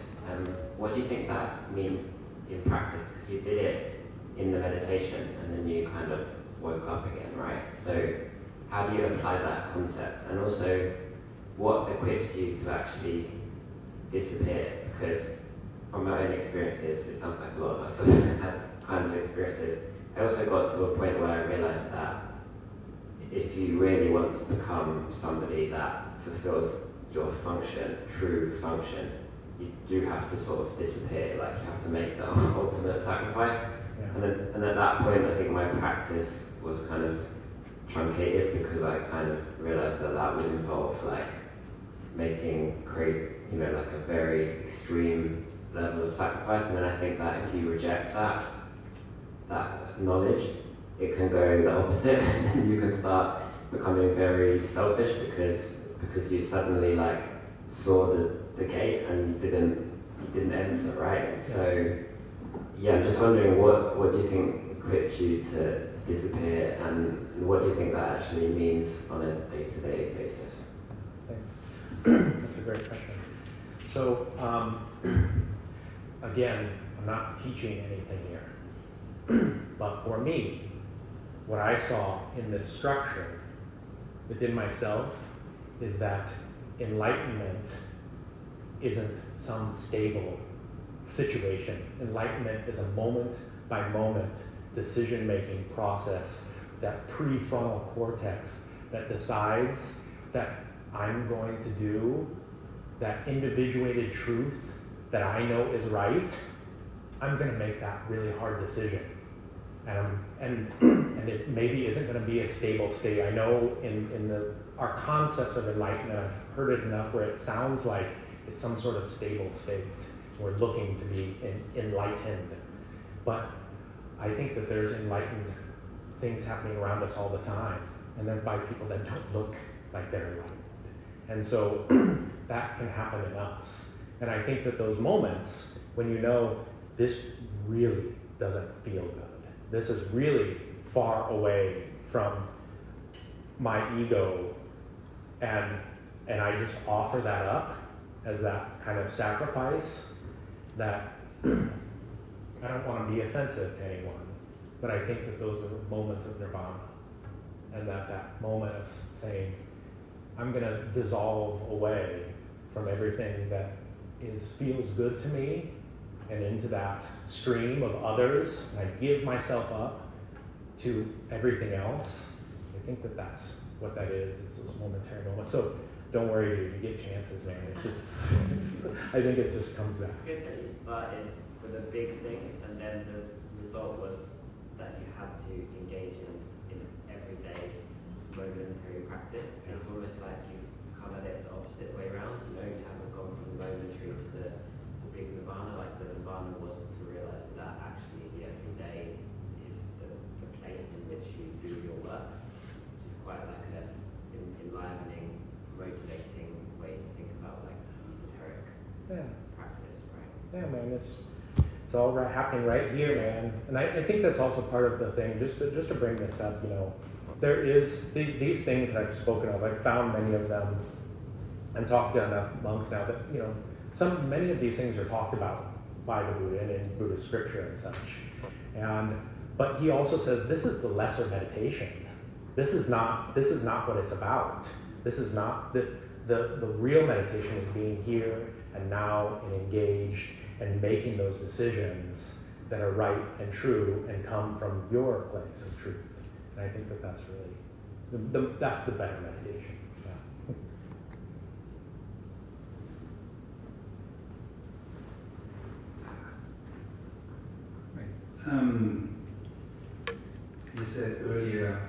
What do you think that means in practice? Because you did it in the meditation and then you kind of woke up again, right? So how do you apply that concept? And also, what equips you to actually disappear? Because from my own experiences, it sounds like a lot of us have had kinds of experiences. I also got to a point where I realized that if you really want to become somebody that fulfills your function, true function, you do have to sort of disappear, like you have to make the ultimate sacrifice. Yeah. And at that point, I think my practice was kind of truncated because I kind of realized that would involve like like a very extreme level of sacrifice. And then I think that if you reject that knowledge, it can go the opposite and you can start becoming very selfish because you suddenly like saw the gate and you didn't enter, right? So yeah, I'm just wondering what do you think equips you to disappear, and what do you think that actually means on a day-to-day basis? Thanks. That's a great question. So again, I'm not teaching anything here, but for me, what I saw in this structure within myself is that enlightenment isn't some stable situation. Enlightenment is a moment by moment decision-making process, that prefrontal cortex that decides that I'm going to do that individuated truth that I know is right. I'm going to make that really hard decision. And it maybe isn't going to be a stable state. I know in our concepts of enlightenment, I've heard it enough where it sounds like it's some sort of stable state. We're looking to be enlightened. But I think that there's enlightened things happening around us all the time, and they're by people that don't look like they're enlightened. And so that can happen in us. And I think that those moments when you know this really doesn't feel good, this is really far away from my ego, and I just offer that up as that kind of sacrifice, that I don't want to be offensive to anyone, but I think that those are moments of nirvana, and that moment of saying, I'm going to dissolve away from everything that feels good to me and into that stream of others, and I give myself up to everything else. I think that that's what that is those momentary moments. So don't worry, dude, you get chances, man. It's just, I think it just comes back. It's good that you started with a big thing, and then the result was that you had to engage in everyday momentary practice. It's almost like you've come at it the opposite way around. You know, you haven't gone from the momentary to the big nirvana. Like the nirvana was to realize that actually the everyday is the place in which you do your work, which is quite like an enlivening, motivating way to think about like esoteric practice, right? Yeah, man, it's all happening right here, man. And I think that's also part of the thing, just to bring this up, you know, there is these things that I've spoken of. I've found many of them and talked to enough monks now that, you know, many of these things are talked about by the Buddha and in Buddhist scripture and such. But he also says this is the lesser meditation. This is not what it's about. This is not the real meditation is being here and now and engaged and making those decisions that are right and true and come from your place of truth. And I think that that's really that's the better meditation. Yeah. You said earlier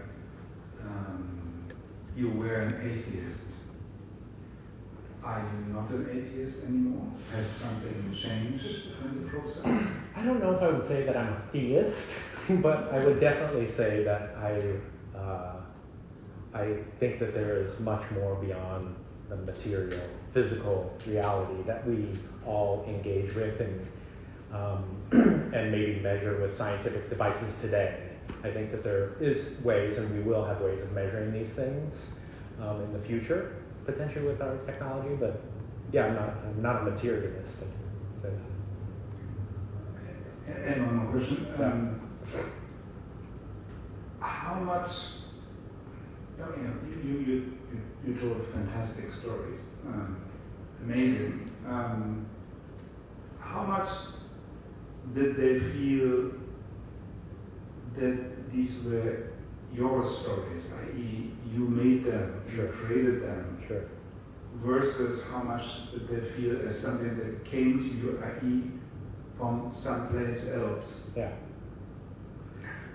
you were an atheist. Are you not an atheist anymore? Has something changed in the process? I don't know if I would say that I'm a theist, but I would definitely say that I think that there is much more beyond the material, physical reality that we all engage with and maybe measure with scientific devices today. I think that there is ways, and we will have ways of measuring these things in the future, potentially with our technology. But yeah, I'm not a materialist. I'd say that. And one more question. How much? You told fantastic stories, amazing. How much did they feel that these were your stories, i.e., you made them, you created them, versus how much did they feel as something that came to you, i.e., from someplace else? Yeah.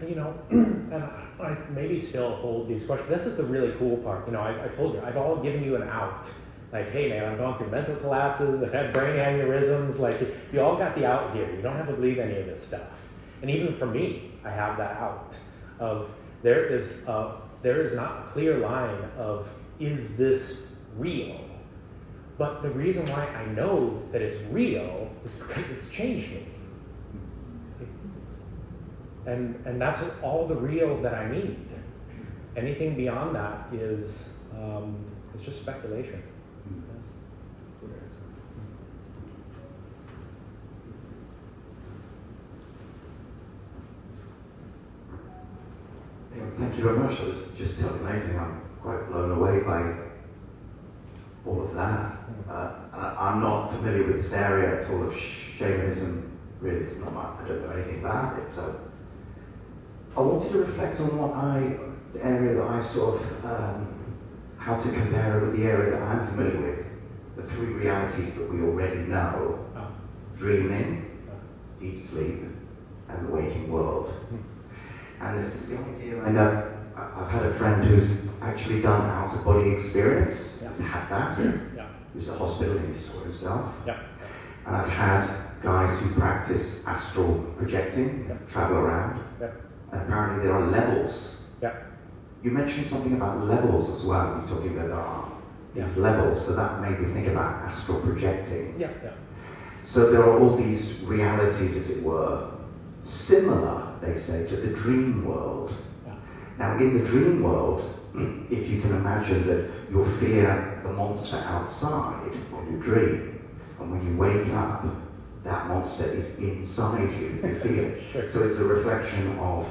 You know, and I maybe still hold these questions. This is the really cool part. You know, I told you, I've all given you an out. Like, hey man, I've gone through mental collapses, I've had brain aneurysms, like, you all got the out here. You don't have to believe any of this stuff. And even for me, I have that out of, there is not a clear line of, is this real? But the reason why I know that it's real is because it's changed me. And that's all the real that I need. Anything beyond that is it's just speculation. Thank you very much. It was just amazing. I'm quite blown away by all of that. I'm not familiar with this area at all of shamanism. Really, it's not much. I don't know anything about it. So I wanted to reflect on the area that I sort of, how to compare it with the area that I'm familiar with. The three realities that we already know: dreaming, deep sleep, and the waking world. And this is the idea. I know I've had a friend who's actually done out-of-body experience. He's had that. He was at the hospital and he saw himself. And I've had guys who practice astral projecting, travel around. And apparently there are levels. You mentioned something about levels as well. You're talking about there are these levels, so that made me think about astral projecting. So there are all these realities, as it were, similar, they say, to the dream world. Now, in the dream world, if you can imagine that you fear the monster outside when you dream, and when you wake up, that monster is inside you, you feel it. So it's a reflection of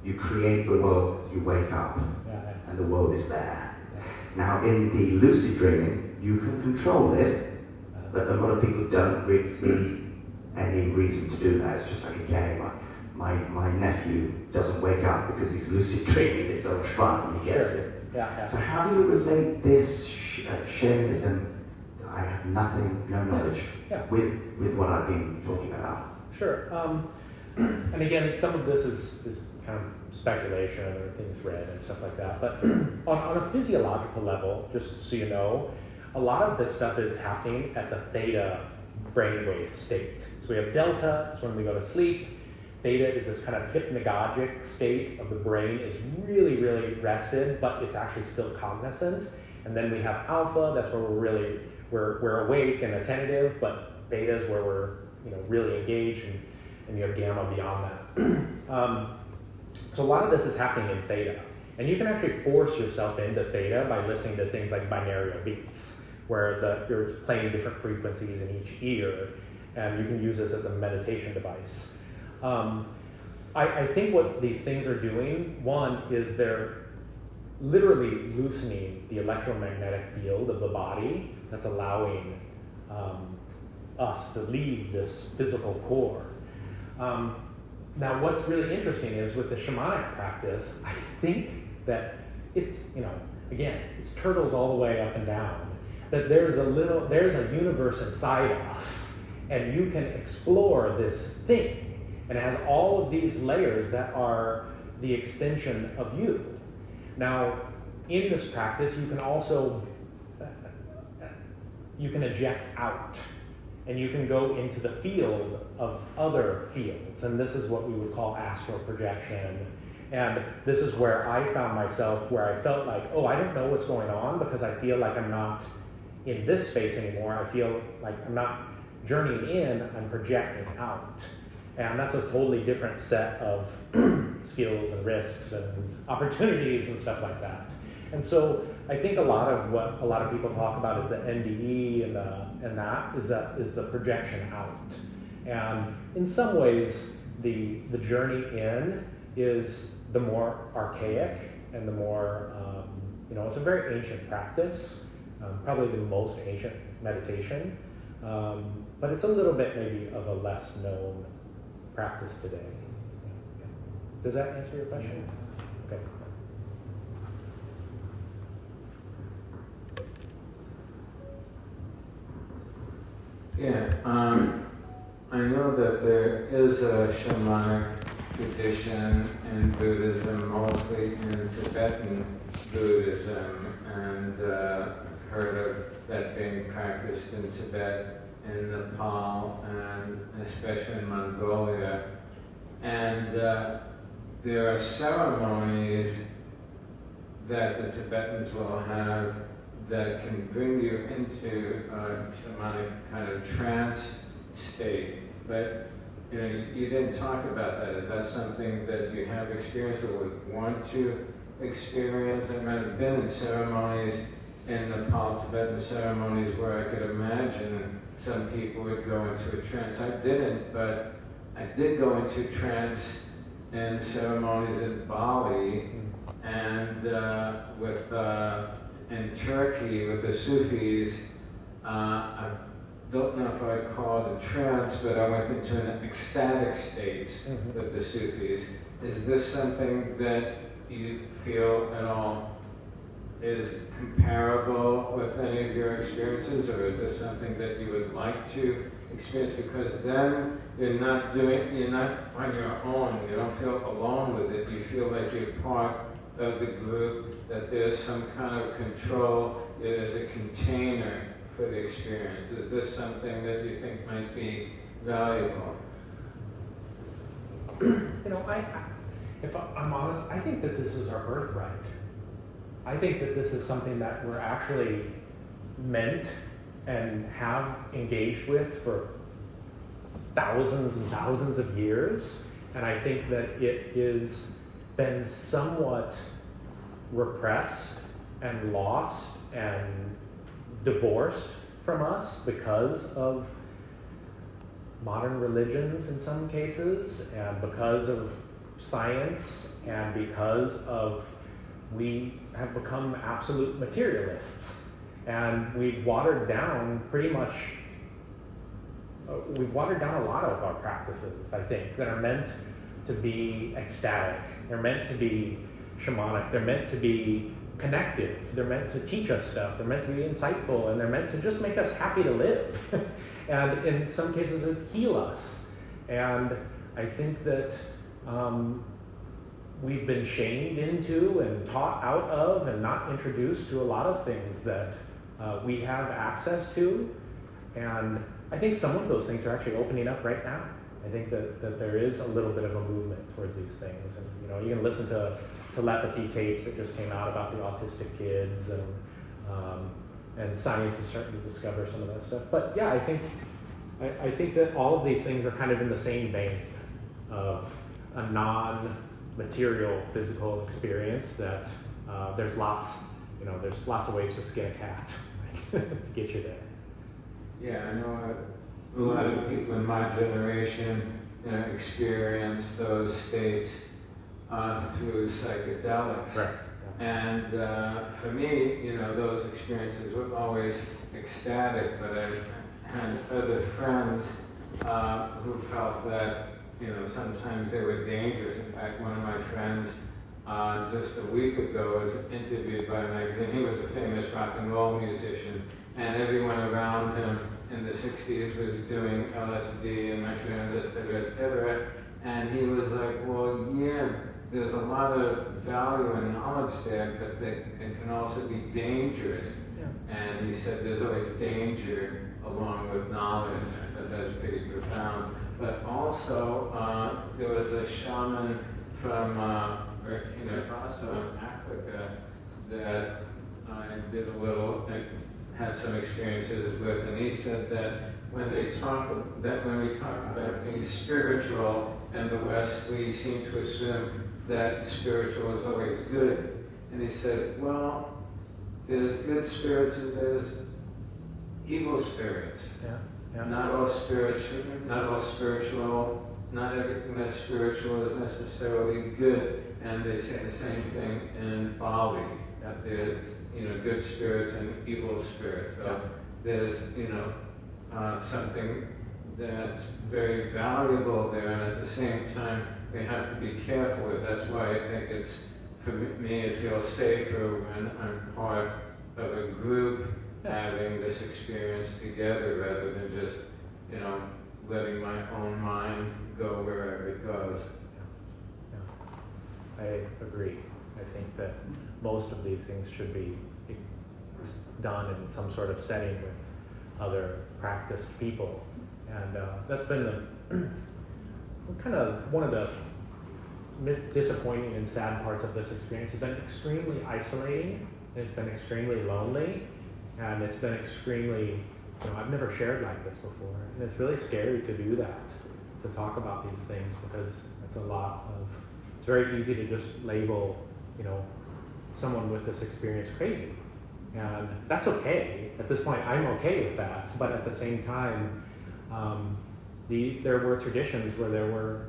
you create the world as you wake up, and the world is there. Now, in the lucid dreaming, you can control it, but a lot of people don't really see any reason to do that. It's just like a game. My nephew doesn't wake up because he's lucid dreaming. It's so much fun when he gets it. So how do you relate this shamanism, I have nothing, no knowledge, with what I've been talking about? Sure. And again, some of this is kind of speculation or things read and stuff like that. But on a physiological level, just so you know, a lot of this stuff is happening at the theta brainwave state. So we have delta, it's when we go to sleep. Theta is this kind of hypnagogic state of the brain is really, really rested, but it's actually still cognizant. And then we have alpha, that's where we're awake and attentive, but beta is where we're really engaged, and you have gamma beyond that. So a lot of this is happening in theta. And you can actually force yourself into theta by listening to things like binaural beats, where you're playing different frequencies in each ear, and you can use this as a meditation device. I think what these things are doing, one, is they're literally loosening the electromagnetic field of the body that's allowing us to leave this physical core. Now, what's really interesting is with the shamanic practice, I think that it's, again, it's turtles all the way up and down, that there's a universe inside us, and you can explore this thing. And it has all of these layers that are the extension of you. Now, in this practice, you can also, you can eject out, and you can go into the field of other fields. And this is what we would call astral projection. And this is where I found myself, where I felt like, oh, I don't know what's going on because I feel like I'm not in this space anymore. I feel like I'm not journeying in, I'm projecting out. And that's a totally different set of skills and risks and opportunities and stuff like that. And so I think a lot of what a lot of people talk about is the NDE and that is the projection out. And in some ways, the journey in is the more archaic and the more, it's a very ancient practice, probably the most ancient meditation, but it's a little bit maybe of a less known practice today. Does that answer your question? Okay. Yeah, I know that there is a shamanic tradition in Buddhism, mostly in Tibetan Buddhism, and heard of that being practiced in Tibet, in Nepal, and especially in Mongolia. And there are ceremonies that the Tibetans will have that can bring you into a shamanic kind of trance state. But you didn't talk about that. Is that something that you have experienced or would want to experience? I mean, I've been in ceremonies in Nepal, Tibetan ceremonies, where I could imagine some people would go into a trance. I didn't, but I did go into trance in ceremonies in Bali and in Turkey with the Sufis. I've don't know if I'd call it a trance, but I went into an ecstatic state Mm-hmm. with the Sufis. Is this something that you feel at all is comparable with any of your experiences, or is this something that you would like to experience? Because then you're not on your own. You don't feel alone with it. You feel like you're part of the group, that there's some kind of control, there's a container for the experience. Is this something that you think might be valuable? You know, if I'm honest, I think that this is our birthright. I think that this is something that we're actually meant and have engaged with for thousands and thousands of years. And I think that it has been somewhat repressed and lost and divorced from us because of modern religions in some cases, and because of science, and because of we have become absolute materialists, and we've watered down pretty much we've watered down a lot of our practices, I think, that are meant to be ecstatic, they're meant to be shamanic, they're meant to be connective, they're meant to teach us stuff, they're meant to be insightful, and they're meant to just make us happy to live. And in some cases it heal us. And I think that we've been shamed into and taught out of and not introduced to a lot of things that we have access to. And I think some of those things are actually opening up right now. I think that there is a little bit of a movement towards these things. And you know, you can listen to telepathy tapes that just came out about the autistic kids, and science is starting to discover some of that stuff. But yeah, I think that all of these things are kind of in the same vein of a non-material physical experience that there's lots of ways to skin a cat to get you there. Yeah, I know a lot of people in my generation, experience those states through psychedelics. Right. And for me, those experiences were always ecstatic, but I had other friends who felt that, sometimes they were dangerous. In fact, one of my friends just a week ago was interviewed by a magazine. He was a famous rock and roll musician, and everyone around him in the 60s was doing LSD and mushrooms, et cetera, and he was like, well, yeah, there's a lot of value and knowledge there, but it can also be dangerous. Yeah. And he said there's always danger along with knowledge. I thought that was pretty profound. But also, there was a shaman from Burkina Faso in Africa that I did had some experiences with, and he said that when we talk about being spiritual in the West, we seem to assume that spiritual is always good. And he said, well, there's good spirits and there's evil spirits. Yeah. Yeah. Not all spiritual, not everything that's spiritual is necessarily good. And they say the same thing in Bali, that there's, good spirits and evil spirits. So there's, something that's very valuable there, and at the same time, we have to be careful with. That's why I think for me, it feels safer when I'm part of a group having this experience together rather than just, letting my own mind go wherever it goes. Yeah. I agree. I think that most of these things should be done in some sort of setting with other practiced people. And that's been kind of one of the disappointing and sad parts of this experience. It's been extremely isolating, and it's been extremely lonely, and it's been extremely, I've never shared like this before. And it's really scary to do that, to talk about these things, because it's very easy to just label, someone with this experience crazy. And that's okay. At this point, I'm okay with that. But at the same time, there were traditions where there were,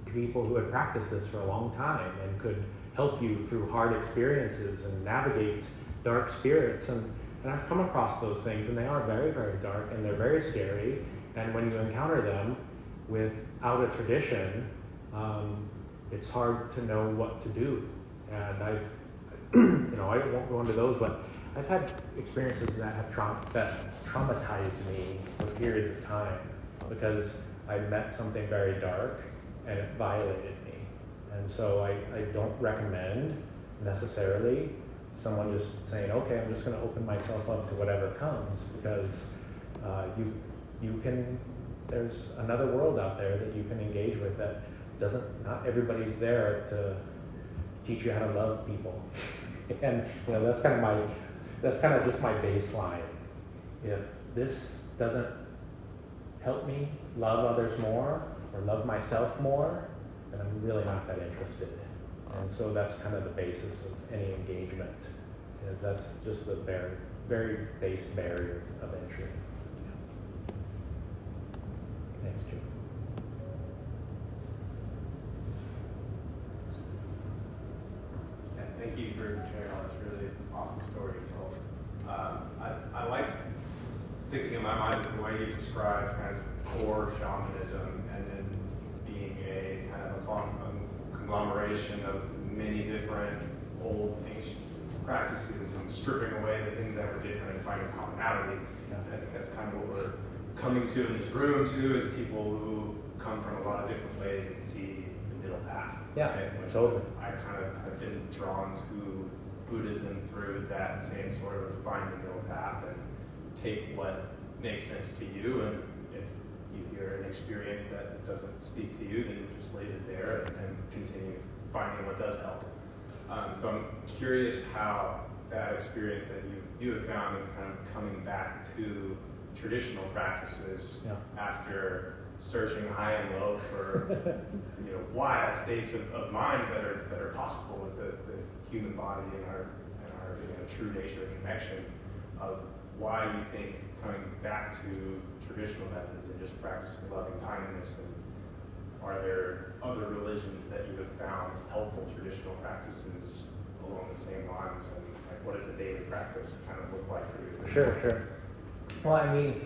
people who had practiced this for a long time and could help you through hard experiences and navigate dark spirits. And And I've come across those things, and they are very, very dark, and they're very scary. And when you encounter them without a tradition, it's hard to know what to do. And I've, I won't go into those, but I've had experiences that have traumatized me for periods of time because I met something very dark and it violated me. And so I don't recommend necessarily someone just saying, okay, I'm just going to open myself up to whatever comes, because you can, there's another world out there that you can engage with that not everybody's there to teach you how to love people. And that's kind of just my baseline. If this doesn't help me love others more or love myself more, then I'm really not that interested. And so that's kind of the basis of any engagement, is that's just the very base barrier of entry. Next, Jim. Yeah, thank you for sharing all this really awesome story you told. I like sticking in my mind is the way you described kind of core shamanism and then being a kind of a conglomeration of many different old ancient practices and stripping away the things that were different and finding commonality. Yeah. And I think that's kind of what we're coming to in this room too, is people who come from a lot of different ways and see the middle path. Yeah, Which totally. I kind of have been drawn to Buddhism through that same sort of find the middle path and take what makes sense to you, and if you hear an experience that doesn't speak to you, then you just leave it there and continue finding what does help. So I'm curious how that experience that you have found in kind of coming back to traditional practices after searching high and low for wild states of mind that are possible with the human body and our true nature and connection, of why you think coming back to traditional methods and just practicing loving kindness, and are there other religions that you have found helpful traditional practices along the same lines, and like what does a daily practice kind of look like for you? Sure. Well, I mean,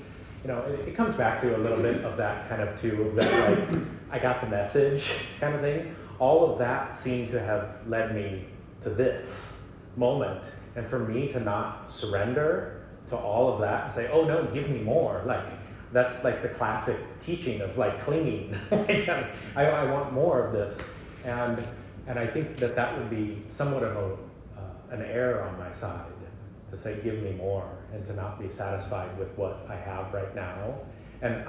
it comes back to a little bit of that kind of too, of that like, I got the message kind of thing. All of that seemed to have led me to this moment. And for me to not surrender to all of that and say, oh no, give me more. Like, that's like the classic teaching of like clinging. I want more of this. And I think that would be somewhat of an error on my side, to say, give me more, and to not be satisfied with what I have right now. And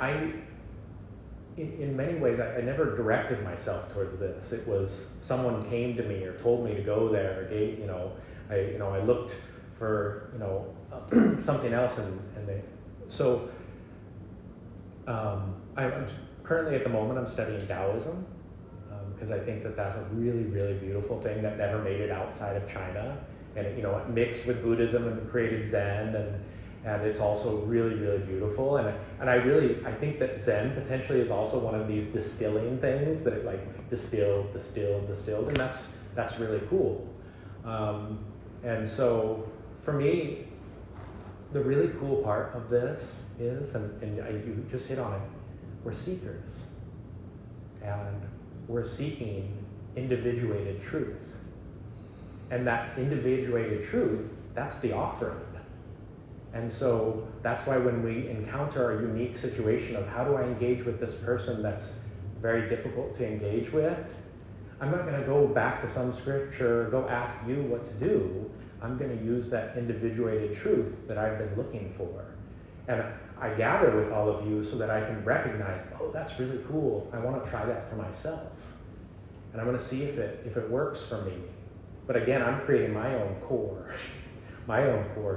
in many ways, I never directed myself towards this. It was someone came to me or told me to go there, or I looked for, something else, I'm currently at the moment, I'm studying Taoism, because I think that's a really, really beautiful thing that never made it outside of China. And it mixed with Buddhism and created Zen, and it's also really, really beautiful. And I think that Zen potentially is also one of these distilling things that it like distilled, and that's really cool. And so for me, the really cool part of this is, and you just hit on it, we're seekers, and we're seeking individuated truth. And that individuated truth, that's the offering. And so that's why when we encounter a unique situation of how do I engage with this person that's very difficult to engage with, I'm not going to go back to some scripture, go ask you what to do. I'm going to use that individuated truth that I've been looking for. And I gather with all of you so that I can recognize, oh, that's really cool. I want to try that for myself. And I'm going to see if it works for me. But again, I'm creating my own core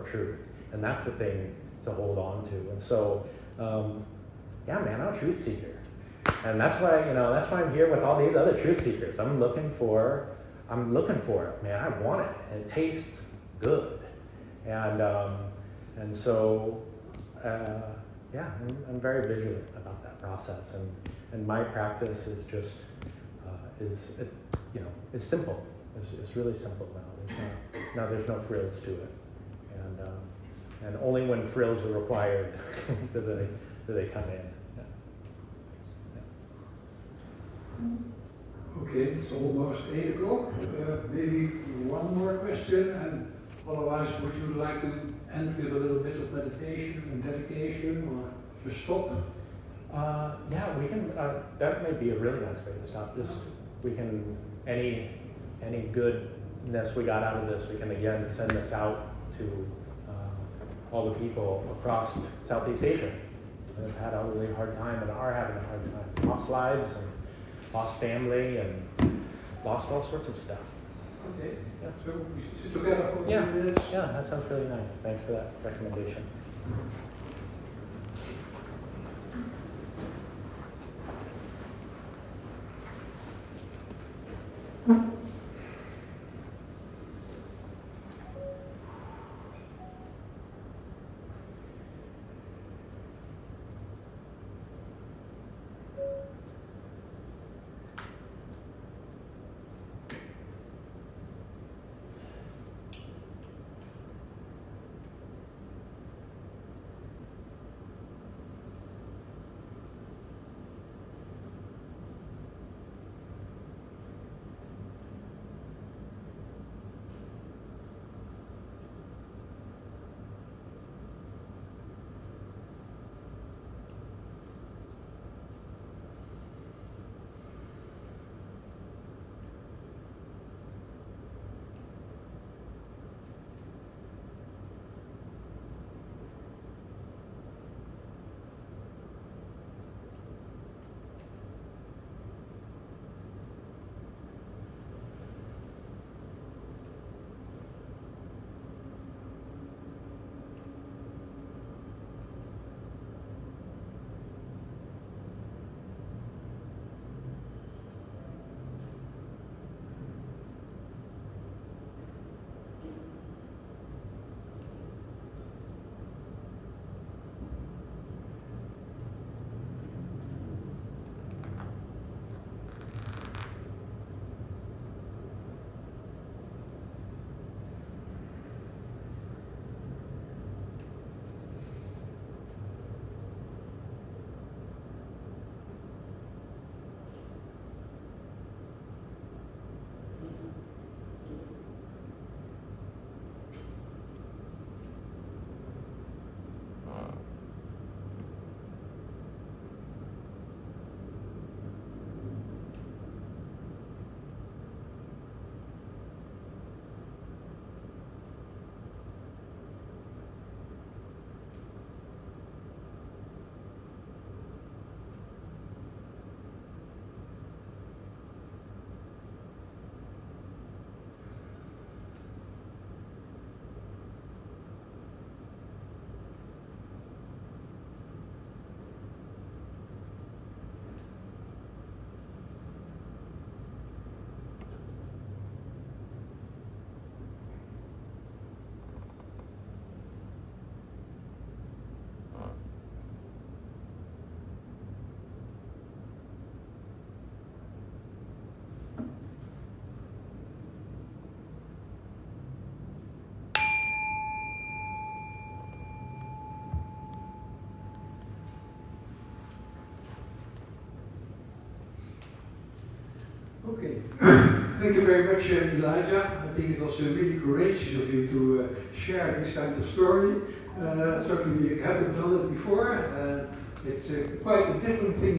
truth. And that's the thing to hold on to. And so, I'm a truth seeker. And that's why I'm here with all these other truth seekers. I'm looking for it, man. I want it. And it tastes good. And so, I'm very vigilant about that process. And my practice is just, it's simple. It's really simple now. There's no frills to it. and only when frills are required do they come in. Okay, it's almost 8 o'clock. Maybe one more question, and otherwise, would you like to end with a little bit of meditation and dedication, or just stop? Yeah, we can. That may be a really nice way to stop. We can any goodness we got out of this, we can again send this out to all the people across Southeast Asia that have had a really hard time and are having a hard time. Lost lives and lost family and lost all sorts of stuff. Okay. Yeah. So we sit together for a few Yeah. minutes. Yeah, that sounds really nice. Thanks for that recommendation. Okay. Thank you very much, Elijah. I think it was really courageous of you to share this kind of story. Certainly you haven't done it before. It's quite a different thing